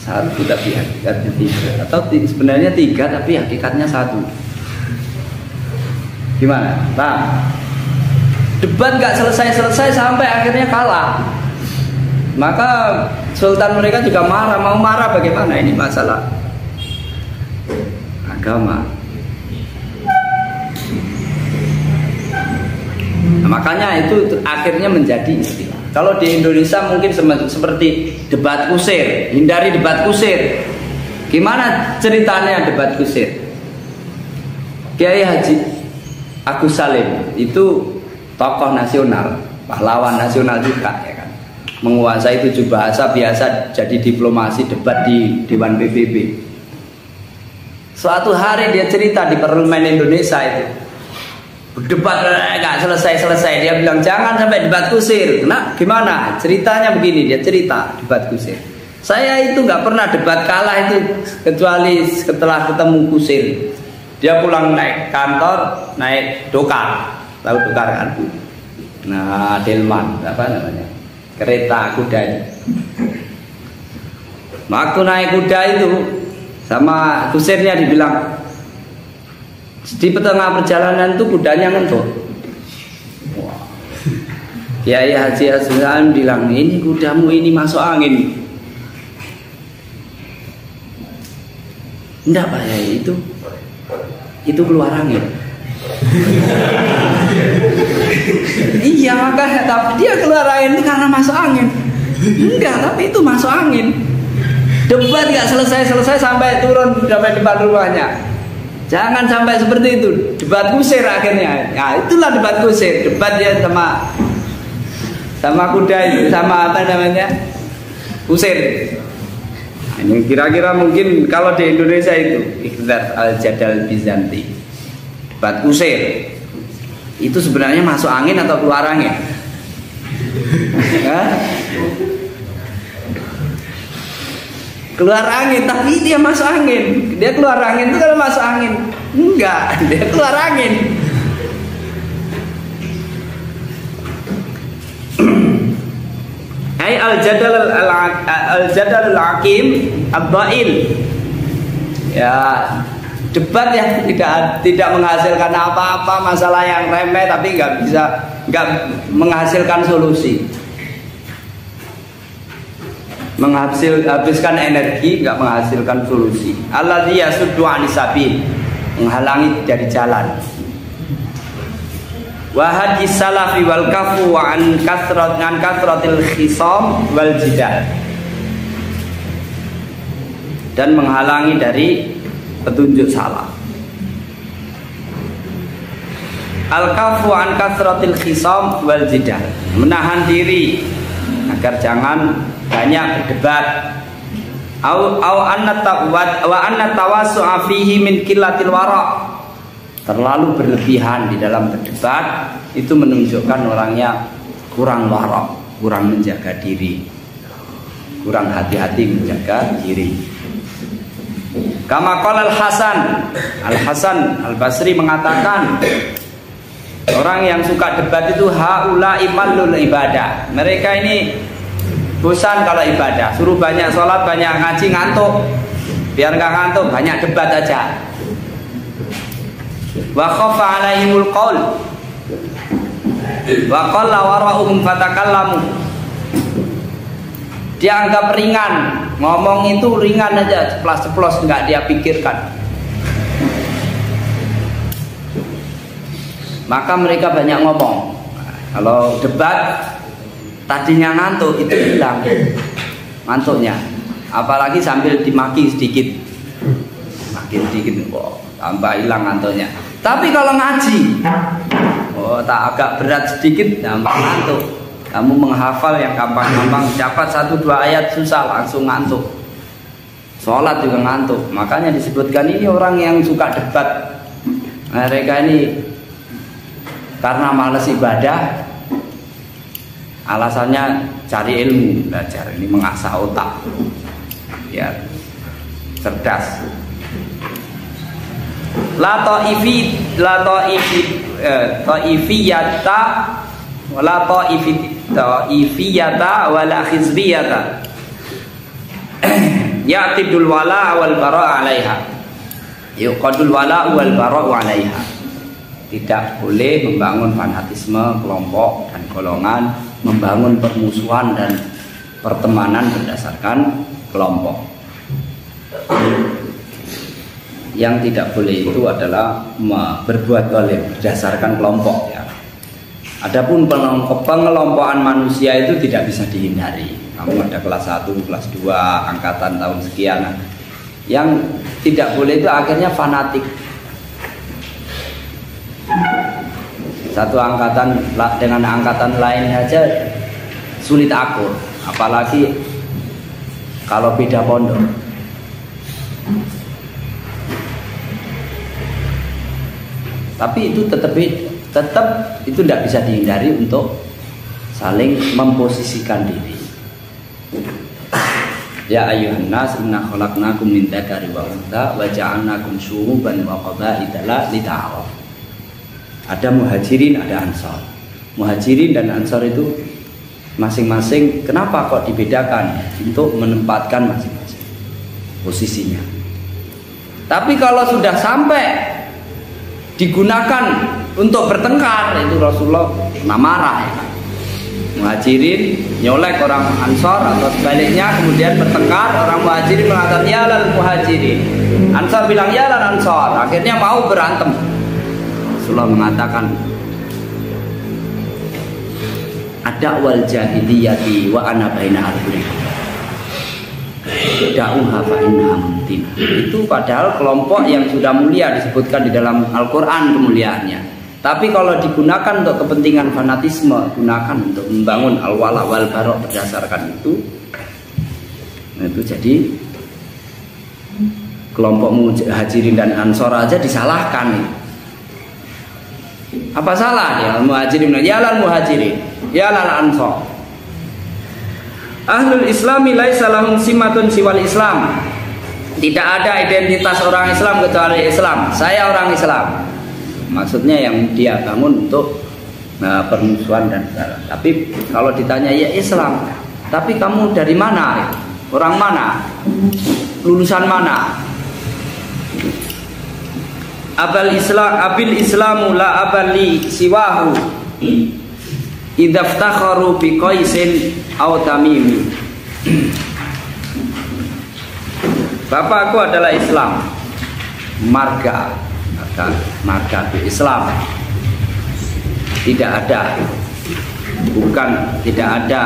Speaker 1: 1 tapi hakikatnya 3, atau sebenarnya 3 tapi hakikatnya 1. Gimana? Paham? Debat nggak selesai-selesai sampai akhirnya kalah. Maka sultan mereka juga marah. Mau marah bagaimana? Ini masalah agama. Nah, makanya itu akhirnya menjadi istilah. Kalau di Indonesia mungkin seperti debat kusir. Hindari debat kusir. Gimana ceritanya debat kusir? Kiai Haji Agus Salim itu tokoh nasional, pahlawan nasional juga ya kan. Menguasai 7 bahasa, biasa jadi diplomasi debat di Dewan PBB. Suatu hari dia cerita di parlemen Indonesia itu, debat nggak selesai-selesai. Dia bilang jangan sampai debat kusir. Nah gimana? Ceritanya begini, dia cerita debat kusir. Saya itu nggak pernah debat kalah itu kecuali setelah ketemu kusir. Dia pulang naik kantor, naik dokar. Tahu dokar kan? Nah, delman, apa namanya? Kereta kuda itu. Waktu naik kuda itu sama kusirnya dibilang, di tengah perjalanan itu kudanya ngentuk. Wah. Kiai Haji Hasan bilang, ini kudamu ini masuk angin. Enggak Pak Yai, itu keluar angin. Iya makanya, tapi dia keluar angin itu karena masuk angin. Enggak, tapi itu masuk angin. Debat gak selesai-selesai sampai turun sampai depan rumahnya. Jangan sampai seperti itu. Debat kusir akhirnya. Nah itulah debat kusir. Debat dia sama kuda itu, sama apa namanya, kusir. Nah, ini kira-kira mungkin kalau di Indonesia itu Ikhtiar al-Jadal Bizanti, debat kusir. Itu sebenarnya masuk angin atau keluar angin? Keluar angin, tapi dia masuk angin. Dia keluar angin itu kalau masuk angin. Enggak, dia keluar angin. Ai al-jadal al-hakim ad-dhail. Ya, debat yang tidak menghasilkan apa-apa, masalah yang remeh tapi nggak menghasilkan solusi. Menghabiskan energi, nggak menghasilkan solusi. Alladzi yasuddu 'anis sabil, menghalangi dari jalan. Wa hadis salafi wal kafu wa an kasratil khisam wal jidal, dan menghalangi dari petunjuk salah. Al kafu an kasratil khisam wal jidal, menahan diri agar jangan banyak berdebat. Au anna tawassu'a fihi min qillatil wara', terlalu berlebihan di dalam berdebat itu menunjukkan orangnya kurang wara', kurang menjaga diri, kurang hati-hati menjaga diri. Kama qala Al-Hasan Al-Basri mengatakan, orang yang suka debat itu haula imallul ibadah. Mereka ini bosan kalau ibadah, suruh banyak sholat, banyak ngaji, ngantuk. Biar nggak ngantuk, banyak debat aja. Wa khafa alaihimul qaul wa qalla wara'uhum fatakallamu. Dia anggap ringan, ngomong itu ringan aja, ceplas-ceplos, nggak dia pikirkan. Maka mereka banyak ngomong. Kalau debat tadinya ngantuk itu hilang ngantuknya, apalagi sambil dimaki sedikit, makin sedikit, oh, tambah hilang ngantuknya. Tapi kalau ngaji, oh tak agak berat sedikit, tambah ngantuk. Kamu menghafal yang gampang-gampang, dapat 1-2 ayat susah langsung ngantuk. Sholat juga ngantuk. Makanya disebutkan ini orang yang suka debat. Mereka ini karena malas ibadah, alasannya cari ilmu, belajar, ini mengasah otak. ya cerdas. La ta'ifiyata wala khizbiyata ya'tidul wala wal bara' 'alaiha yuqadul wala wal bara' 'alaiha. Tidak boleh membangun fanatisme kelompok dan golongan, membangun permusuhan dan pertemanan berdasarkan kelompok. Yang tidak boleh itu adalah berbuat zalim berdasarkan kelompok ya. Adapun pengelompokan manusia itu tidak bisa dihindari. Kamu ada kelas 1, kelas 2, angkatan tahun sekian. Yang tidak boleh itu akhirnya fanatik. Satu angkatan dengan angkatan lain saja sulit akur, apalagi kalau beda pondok. Tapi itu tetap itu tidak bisa dihindari untuk saling memposisikan diri. Ya ayyuhan nas inna khalaqnakum min dzakari wa untha wa ja'alnakum syu'uban wa qaba'ila lita'arafu. Ada muhajirin, ada ansor. Muhajirin dan ansor itu masing-masing kenapa kok dibedakan? Untuk menempatkan masing-masing posisinya. Tapi kalau sudah sampai digunakan untuk bertengkar, itu Rasulullah pernah marah ya. Muhajirin nyolek orang ansor atau sebaliknya, kemudian bertengkar, orang muhajirin mengatakan ya lal muhajirin, ansor bilang ya lal ansor, akhirnya mau berantem. Rasulullah mengatakan ada wal jahiliyati wa ana baina arba'in da'uha fa innaha muntina. Itu padahal kelompok yang sudah mulia disebutkan di dalam Al-Quran kemuliaannya. Tapi kalau digunakan untuk kepentingan fanatisme, gunakan untuk membangun al-wala wal bara' berdasarkan itu, nah itu jadi kelompok muhajirin dan ansor aja disalahkan. Apa salah ya muhajirin? Ya lal muhajirin, ya lal ansor. Ahlul Islami laisa lahum simatun siwal Islam. Tidak ada identitas orang Islam kecuali Islam. Saya orang Islam. Maksudnya yang dia bangun untuk permusuhan dan segala. Tapi kalau ditanya ya Islam, tapi kamu dari mana? Orang mana? Lulusan mana? Abil Islamu la abali siwahu idaftakharu bi qaisin aw tamimi. Bapakku adalah Islam, marga Islam. Tidak ada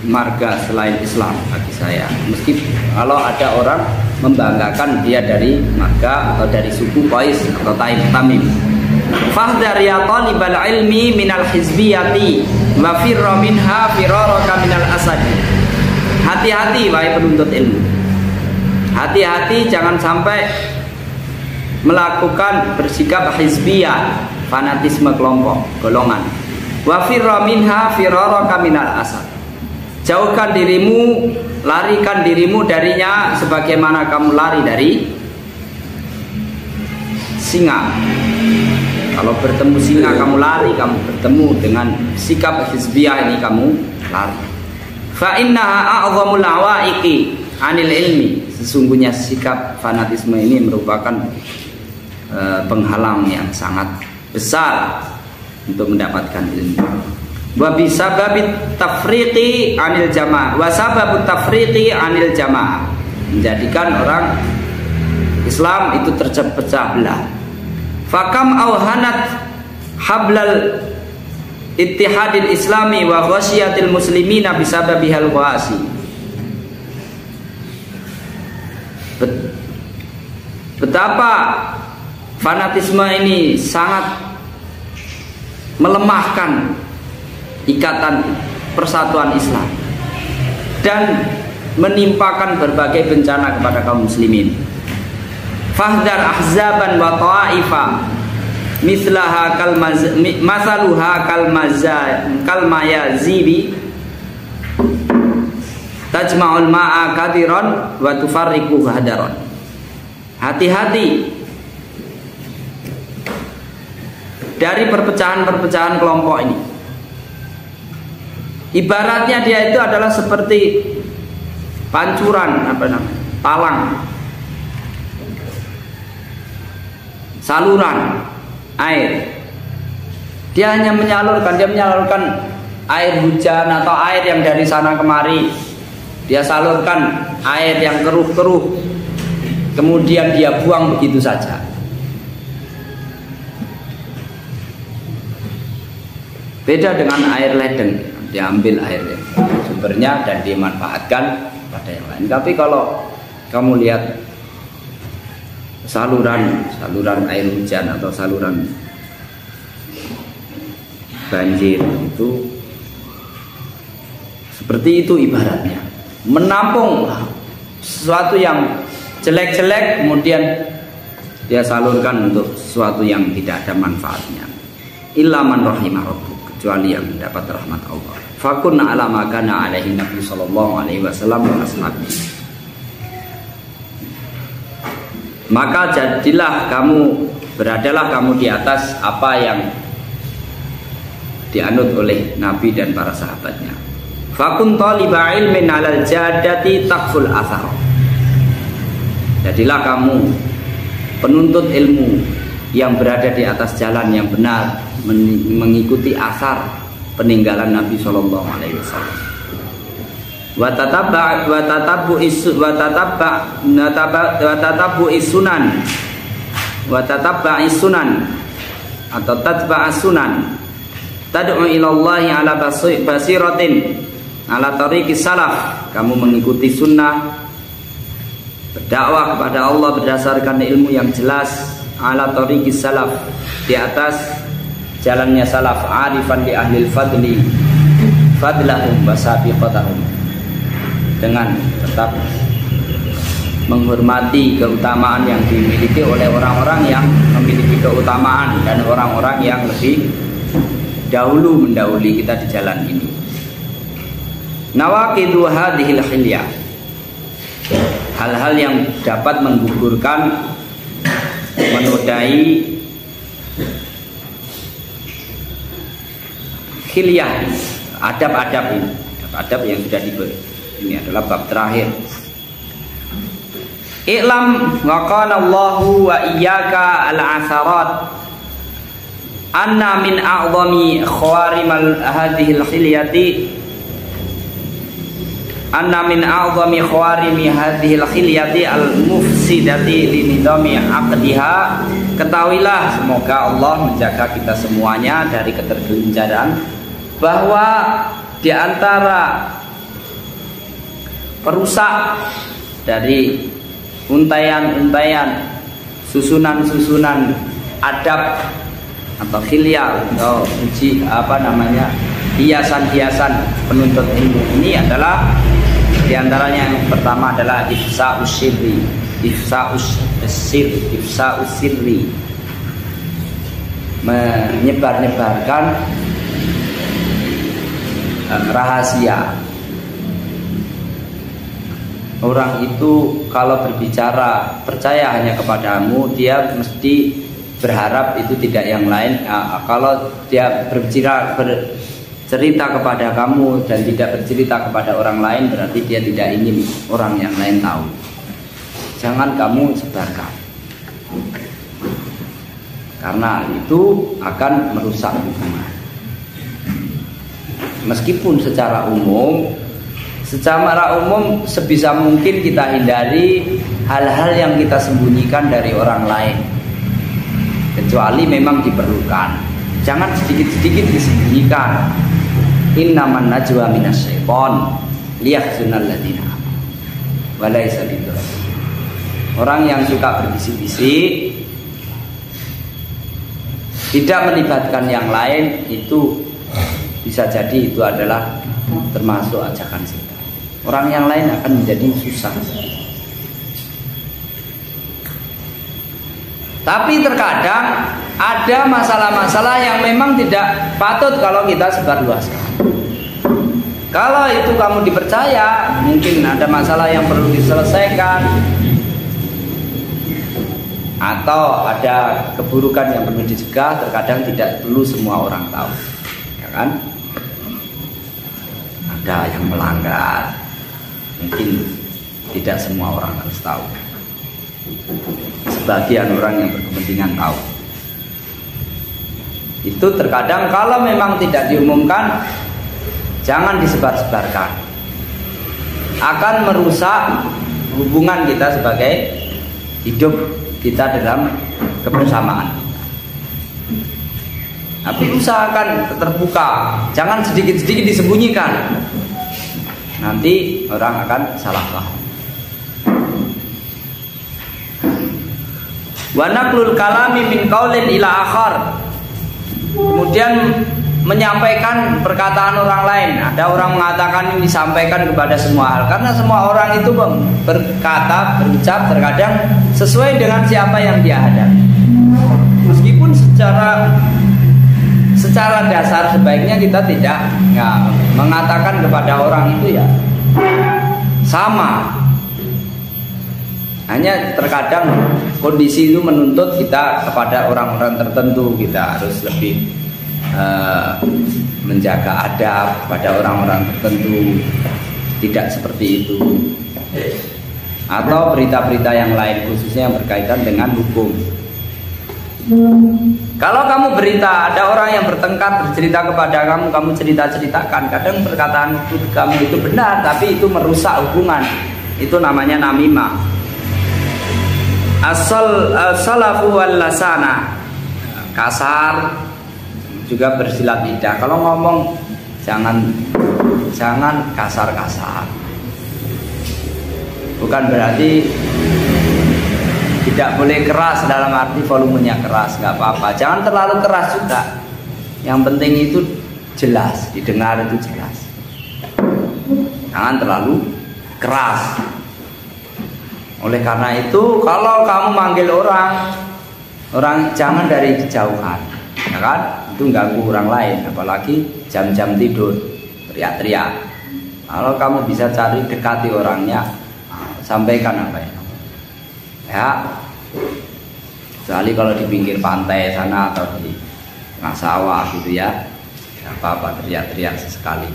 Speaker 1: marga selain Islam bagi saya. Meski kalau ada orang membanggakan dia dari marga atau dari suku Qais atau Tamim. Fahdhar ya talibal ilmi minal hizbiyati wa firra minha firaraka minal asad. Hati-hati wahai penuntut ilmu. Hati-hati jangan sampai melakukan bersikap hizbiyah, fanatisme kelompok, golongan. Wa firra minha firaraka minal asad. Jauhkan dirimu, larikan dirimu darinya sebagaimana kamu lari dari singa. Kalau bertemu singa kamu lari, kamu bertemu dengan sikap hizbiyah ini kamu lari. Fa innaha a'zamul awaiqi 'anil ilmi. Sesungguhnya sikap fanatisme ini merupakan penghalang yang sangat besar untuk mendapatkan ilmu. Wa bisababit tafriqi 'anil jamaah. Wa sababut tafriqi 'anil jamaah. Menjadikan orang Islam itu terpecah belah. Fakam awhanat hablal ittihadil islami wa khasyiatil muslimina bisababihal qasi. Betapa fanatisme ini sangat melemahkan ikatan persatuan Islam dan menimpakan berbagai bencana kepada kaum muslimin. Fahdar ahzaban wa ta'ifa mislaha masaluha kal mayazibi Tajma'ul ma'a kathiran wa tufarriqu hadaron. Hati-hati dari perpecahan-perpecahan kelompok ini. Ibaratnya dia itu adalah seperti pancuran, palang, saluran air. Dia hanya menyalurkan air hujan atau air yang dari sana kemari. Dia salurkan air yang keruh-keruh, kemudian dia buang begitu saja. Beda dengan air ledeng, diambil airnya, sumbernya dan dimanfaatkan pada yang lain. Tapi kalau kamu lihat saluran air hujan atau saluran banjir itu seperti itu ibaratnya, menampung sesuatu yang jelek-jelek kemudian dia salurkan untuk sesuatu yang tidak ada manfaatnya. Illa man rahimah rabbuk, kecuali yang mendapat rahmat Allah. Fakunna ala ma kana alaihi Nabi sallallahu alaihi wasallam wa ashabi. Maka beradalah kamu di atas apa yang dianut oleh Nabi dan para sahabatnya. Fakun taliba ilmin alal jadati takful athar. Jadilah kamu penuntut ilmu yang berada di atas jalan yang benar, mengikuti asar peninggalan Nabi Shallallahu Alaihi Wasallam. Watatabu isunan atau tatba asunan. Tad'u ilallahi ala basiratin ala tariqis salaf. Kamu mengikuti sunnah, berdakwah kepada Allah berdasarkan ilmu yang jelas, ala tariqis salaf, di atas jalannya salaf, arifan di ahlil fadli fadlahum wa sabiqatahum, dengan tetap menghormati keutamaan yang dimiliki oleh orang-orang yang memiliki keutamaan dan orang-orang yang lebih dahulu mendahului kita di jalan ini. Nawaqidu hadhil khilyah, hal-hal yang dapat menggugurkan, menodai khilyah, adab-adab ini, adab yang sudah diberi. Ini adalah bab terakhir. I'lam wa qala Allahu wa iyyaka al-atharat anna min a'zami khawarimal hadhil khilyati al-mufsidati li nidami aqdiha. Ketahuilah, semoga Allah menjaga kita semuanya dari ketergelinciran, bahwa di antara perusak dari untaian-untaian, susunan-susunan adab atau khilyah atau hiasan-hiasan penuntut ilmu ini adalah, diantaranya yang pertama adalah ifsa'us sirri, menyebar-nyebarkan rahasia. Orang itu kalau berbicara percaya hanya kepadamu, dia mesti berharap itu tidak yang lain. Kalau dia bercerita kepada kamu dan tidak bercerita kepada orang lain, berarti dia tidak ingin orang yang lain tahu. Jangan kamu sebarkan, karena itu akan merusak hubungan. Meskipun secara umum sebisa mungkin kita hindari hal-hal yang kita sembunyikan dari orang lain, kecuali memang diperlukan. Jangan sedikit-sedikit disembunyikan. Innaman najwa minasyaiton liyahzunal ladzina wa laisa bidzar. Orang yang suka berbisik-bisik, tidak melibatkan yang lain, itu bisa jadi itu adalah termasuk ajakan setan. Orang yang lain akan menjadi susah. Tapi terkadang ada masalah-masalah yang memang tidak patut kalau kita sebarluaskan. Kalau itu kamu dipercaya, mungkin ada masalah yang perlu diselesaikan, atau ada keburukan yang perlu dicegah, terkadang tidak perlu semua orang tahu, ya kan? Ada yang melanggar, mungkin tidak semua orang harus tahu. Sebagian orang yang berkepentingan tahu. Itu terkadang kalau memang tidak diumumkan, jangan disebar-sebarkan. Akan merusak hubungan kita sebagai hidup kita dalam kebersamaan. Tapi usahakan terbuka, jangan sedikit-sedikit disembunyikan. Nanti orang akan salah paham. Wa naqlul kalami min qaulin ila akhar. Kemudian menyampaikan perkataan orang lain. Ada orang mengatakan ini disampaikan kepada semua hal, karena semua orang itu berkata, berucap terkadang sesuai dengan siapa yang dia hadapi. Meskipun secara dasar sebaiknya kita tidak mengatakan kepada orang itu ya sama. Hanya terkadang kondisi itu menuntut kita kepada orang-orang tertentu, kita harus lebih menjaga adab pada orang-orang tertentu, tidak seperti itu. Atau berita-berita yang lain, khususnya yang berkaitan dengan hukum. Kalau kamu berita ada orang yang bertengkar bercerita kepada kamu, kamu cerita-ceritakan. Kadang perkataan kamu itu benar, tapi itu merusak hubungan. Itu namanya namimah. As-salafu wal lasana, kasar, juga bersilat lidah. Kalau ngomong jangan kasar-kasar. Bukan berarti tidak boleh keras dalam arti volumenya keras, nggak apa-apa. Jangan terlalu keras juga. Yang penting itu jelas, didengar itu jelas. Jangan terlalu keras. Oleh karena itu, kalau kamu manggil orang jangan dari kejauhan, ya kan? Itu ganggu orang lain, apalagi jam-jam tidur, teriak-teriak. Kalau kamu bisa cari dekati orangnya, sampaikan apa ya. Kecuali kalau di pinggir pantai sana atau di tengah sawah gitu ya, tidak apa-apa teriak-teriak sesekali.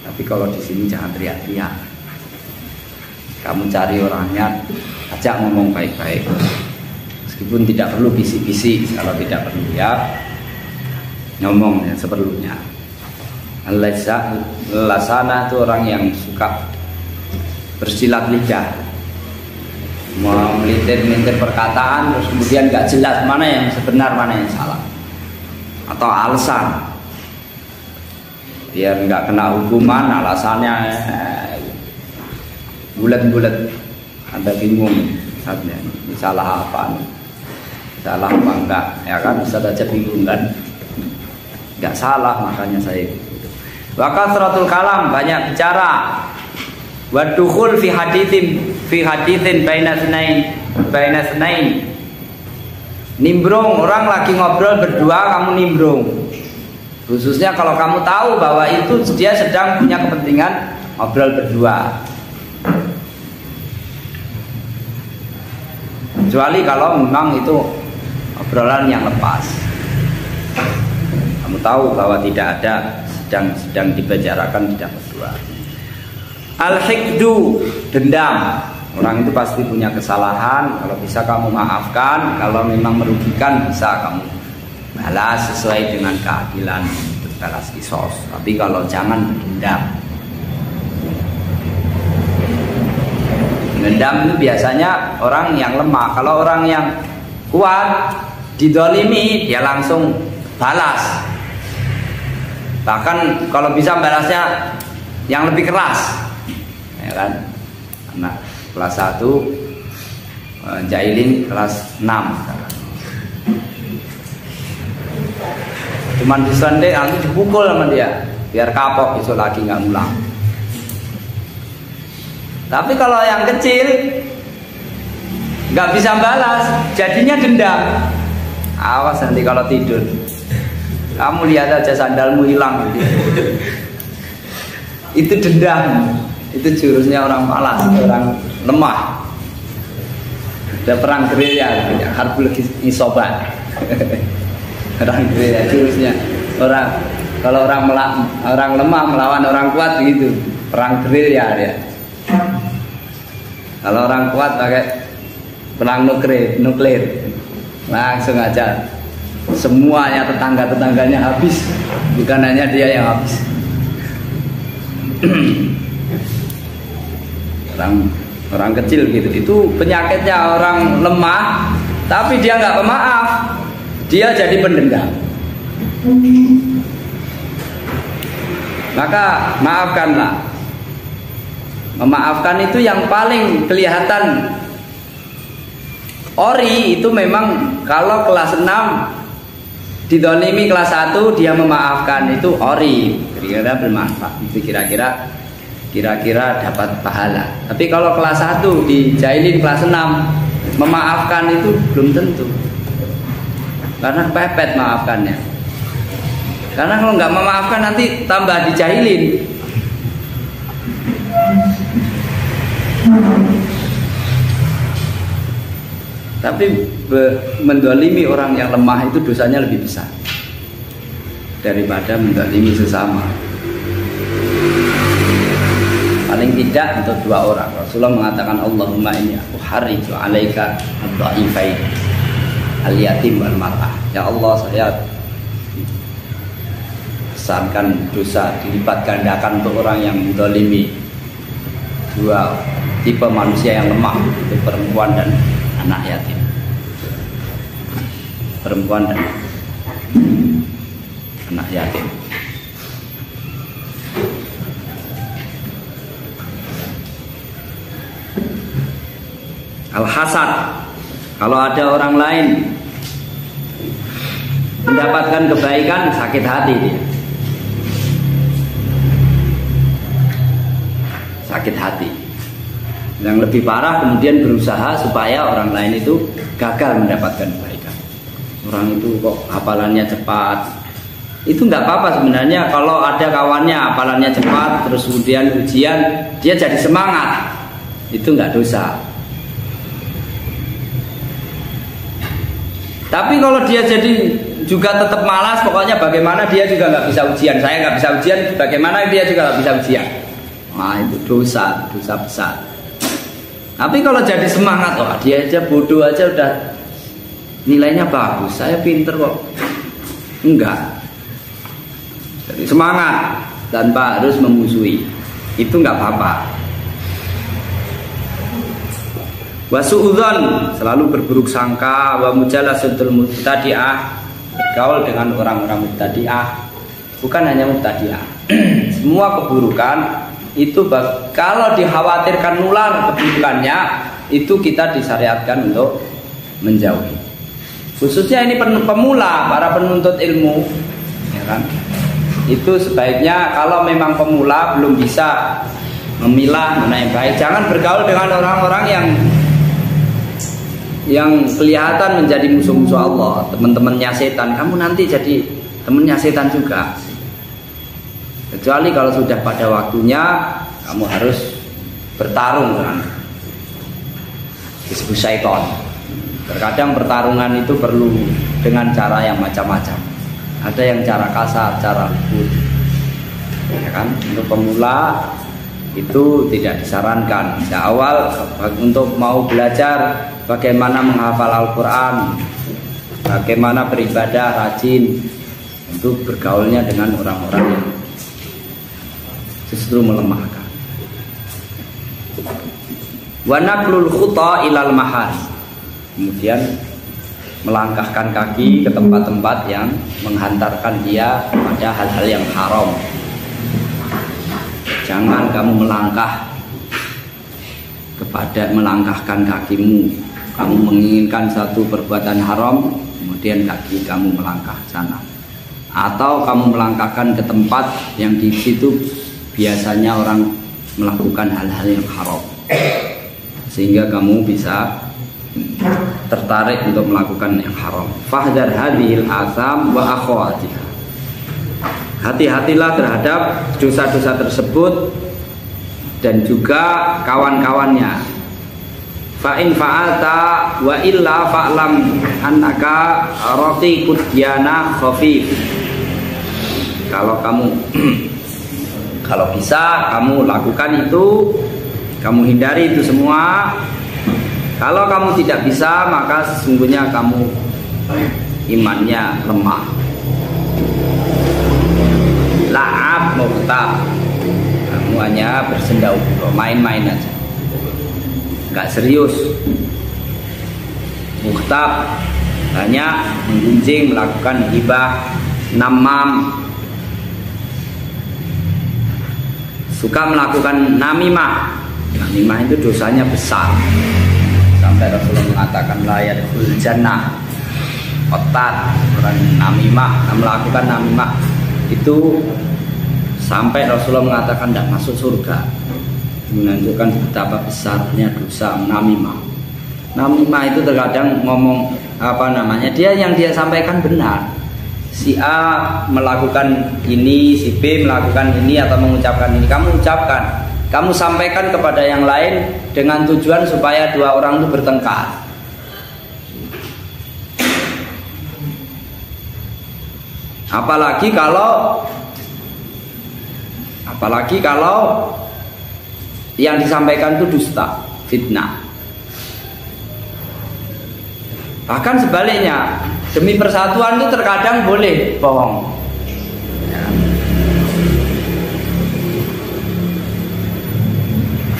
Speaker 1: Tapi kalau di sini jangan teriak-teriak. Kamu cari orangnya, ajak ngomong baik-baik. Meskipun tidak perlu bisik-bisik, kalau tidak perlu ya ngomong yang seperlunya. Lasana itu orang yang suka bersilat lidah, mau melintir-melintir perkataan, terus kemudian gak jelas mana yang sebenar, mana yang salah, atau alasan biar nggak kena hukuman, alasannya bulat-bulat, Anda bingung saatnya ini salah apa enggak, ya kan? Bisa saja bingung kan? Enggak salah, makanya saya wa kasratul kalam, banyak bicara, wa dukhul fi haditsin baina sunain, nimbrung. Orang lagi ngobrol berdua, kamu nimbrung, khususnya kalau kamu tahu bahwa itu dia sedang punya kepentingan ngobrol berdua. Kecuali kalau memang itu obrolan yang lepas, kamu tahu bahwa tidak ada sedang dibicarakan tidak berdua. Al-hikdu, dendam. Orang itu pasti punya kesalahan, kalau bisa kamu maafkan, kalau memang merugikan bisa kamu balas sesuai dengan keadilan, balas kisos. Tapi kalau jangan berdendam. Dendam itu biasanya orang yang lemah. Kalau orang yang kuat, didolimi, dia langsung balas. Bahkan kalau bisa balasnya yang lebih keras, ya kan? Nah, kelas 1 jahilin kelas 6. Cuman disondek, nanti dipukul sama dia, biar kapok, besok lagi nggak ngulang. Tapi kalau yang kecil nggak bisa balas, jadinya dendam. Awas nanti kalau tidur, kamu lihat aja sandalmu hilang. itu dendam, itu jurusnya orang malas, orang lemah. Ada perang gerilya, harbul isobat. Perang gerilya jurusnya orang, kalau orang lemah melawan orang kuat gitu, perang gerilya ya. Kalau orang kuat pakai perang nuklir, langsung aja semuanya tetangga-tetangganya habis, bukan hanya dia yang habis. orang kecil gitu, itu penyakitnya orang lemah, tapi dia nggak pemaaf, dia jadi pendendam. Maka maafkanlah. Memaafkan itu yang paling kelihatan. Ori itu memang kalau kelas 6 didolimi kelas 1 dia memaafkan, itu ori, kira-kira bermanfaat, itu kira-kira dapat pahala. Tapi kalau kelas 1 dijailin kelas 6 memaafkan itu belum tentu, karena pepet maafkannya. Karena kalau nggak memaafkan nanti tambah dijailin. Tapi mendolimi orang yang lemah itu dosanya lebih besar daripada mendolimi sesama. Paling tidak untuk 2 orang. Rasulullah mengatakan, Allahumma inni uharriju alaika ad-dha'ifain al-yatim wal mar'ah. Ya Allah, saya besarkan dosa, dilipat gandakan untuk orang yang mendolimi 2 tipe manusia yang lemah, itu perempuan dan anak yatim. Perempuan dan anak yatim. Al-hasad, kalau ada orang lain mendapatkan kebaikan, sakit hati dia. Sakit hati. Yang lebih parah kemudian berusaha supaya orang lain itu gagal mendapatkan kebaikan. Orang itu kok hafalannya cepat, itu nggak apa-apa sebenarnya. Kalau ada kawannya hafalannya cepat, terus kemudian ujian dia jadi semangat, itu nggak dosa. Tapi kalau dia jadi juga tetap malas, pokoknya bagaimana dia juga nggak bisa ujian, saya nggak bisa ujian, bagaimana dia juga nggak bisa ujian, nah itu dosa besar. Tapi kalau jadi semangat, wah dia aja bodoh aja udah nilainya bagus, saya pinter kok. Enggak. Jadi semangat tanpa harus memusuhi, itu enggak apa-apa. Wasu'udzon, selalu berburuk sangka. Wa mujalasudul mubtadi'ah, bergaul dengan orang-orang mubtadi'ah. Bukan hanya mubtadi'ah, semua keburukan itu kalau dikhawatirkan nular keburukannya, itu kita disyariatkan untuk menjauhi. Khususnya ini pemula, para penuntut ilmu, ya kan? Itu sebaiknya kalau memang pemula belum bisa memilah mana yang baik, jangan bergaul dengan orang-orang yang kelihatan menjadi musuh-musuh Allah, teman-temannya setan. Kamu nanti jadi temannya setan juga. Kecuali kalau sudah pada waktunya kamu harus bertarung dengan hizbus syaitan. Terkadang pertarungan itu perlu dengan cara yang macam-macam. Ada yang cara kasar, cara lembut, ya kan? Untuk pemula itu tidak disarankan. Di awal untuk mau belajar bagaimana menghafal Al-Quran, bagaimana beribadah rajin, untuk bergaulnya dengan orang-orang yang justru melemahkan. Wa naqlul khuta ilal mahar, kemudian melangkahkan kaki ke tempat-tempat yang menghantarkan dia pada hal-hal yang haram. Jangan kamu melangkahkan kakimu, kamu menginginkan satu perbuatan haram, kemudian kaki kamu melangkah sana, atau kamu melangkahkan ke tempat yang di situ biasanya orang melakukan hal-hal yang haram, sehingga kamu bisa tertarik untuk melakukan yang haram. Fahdar hadhil atham wa akhawatiha, hati-hatilah terhadap dosa-dosa tersebut dan juga kawan-kawannya. Fa in fa'alta wa illa fa'lam annaka raqiqud diyana khafif. Kalau kamu kalau bisa kamu lakukan itu, kamu hindari itu semua. Kalau kamu tidak bisa, maka sesungguhnya kamu imannya lemah. La'ab muhtab, kamu hanya bersendau-gurau, main-main aja, nggak serius. Muhtab, hanya menggunjing, melakukan hibah, namam, suka melakukan namimah. Namimah itu dosanya besar, sampai Rasulullah mengatakan la yadkhulul jannah qatat, orang namimah, melakukan namimah itu sampai Rasulullah mengatakan tidak masuk surga. Menunjukkan betapa besarnya dosa namimah. Namimah itu terkadang ngomong dia yang dia sampaikan benar. Si A melakukan ini, si B melakukan ini atau mengucapkan ini, kamu ucapkan, kamu sampaikan kepada yang lain dengan tujuan supaya dua orang itu bertengkar. Apalagi kalau yang disampaikan itu dusta, fitnah. Bahkan sebaliknya, demi persatuan itu terkadang boleh bohong.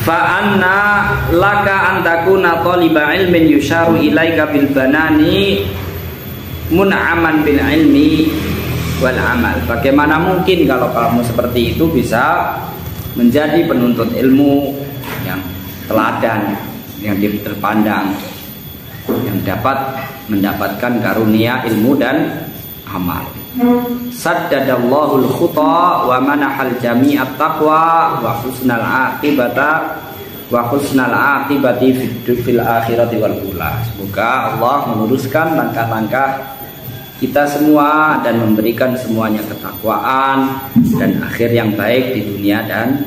Speaker 1: Fa'anna laka antakuna taliba ilmin yusharu ilaika bil banani mun'aman bil ilmi wal amal. Bagaimana mungkin kalau kamu seperti itu bisa menjadi penuntut ilmu yang teladan, yang terpandang, yang dapat mendapatkan karunia ilmu dan amal. Saddadallahu al-khuta wa manahal jami'at taqwa wa husnal aqibati fil akhirati wal ula. Semoga Allah meluruskan langkah-langkah kita semua dan memberikan semuanya ketakwaan dan akhir yang baik di dunia dan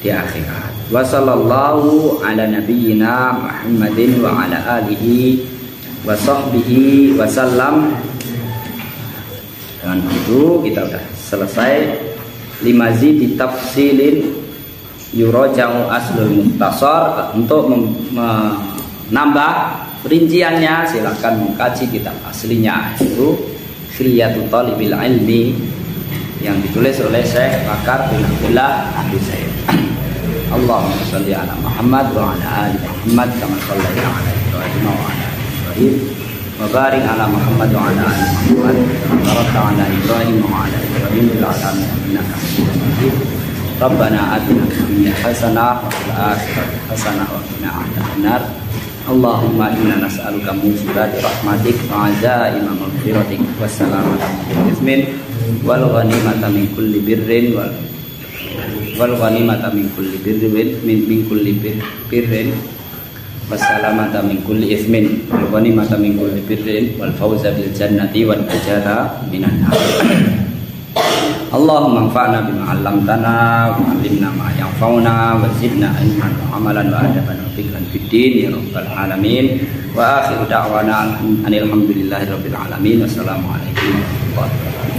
Speaker 1: di akhirat. Wa sallallahu ala nabiyyina Muhammadin wa ala alihi wa sahbihi wa sallam. Dengan itu kita sudah selesai limazi di tafsilin yuraja'u aslul mukhtasar. Untuk menambah rinciannya silakan mengkaji kitab aslinya, itu Khilyatul Talibil Ilmi yang ditulis oleh Syekh Bakar bin Abdullah Al-Husain. Allahumma shalli ala Muhammad wa ala ali Muhammad kama shallaita ala Ibrahim wa ala ali Ibrahim wa barik ala Muhammad wa ala ali Muhammad kama barakta ala Ibrahim wa ala Ibrahim fil alamin innaka Hamidum Majid. Rabbana atina fid dunya hasanah wa fil akhirati hasanah wa qina adzabannar. Allahumma inna nas'aluka mujibati rahmatik wa azaima maghfiratik wassalamata min ismin wal ghanimata min kulli birrin wal ghanimata min kulli birrin min kulli birrin wassalamata min kulli ismin wal ghanimata min kulli birrin wal fawza bil jannati wal najata minan nar. Allahumma anfa'na bima 'allamtana wa 'allimna ma yanfa'una wa zidna ilman wa 'amalan wa adaban wa fikran fid din ya rabbal alamin. Wa akhiru da'wana alhamdulillahi rabbil alamin. Wassalamu alaikum warahmatullahi wabarakatuh.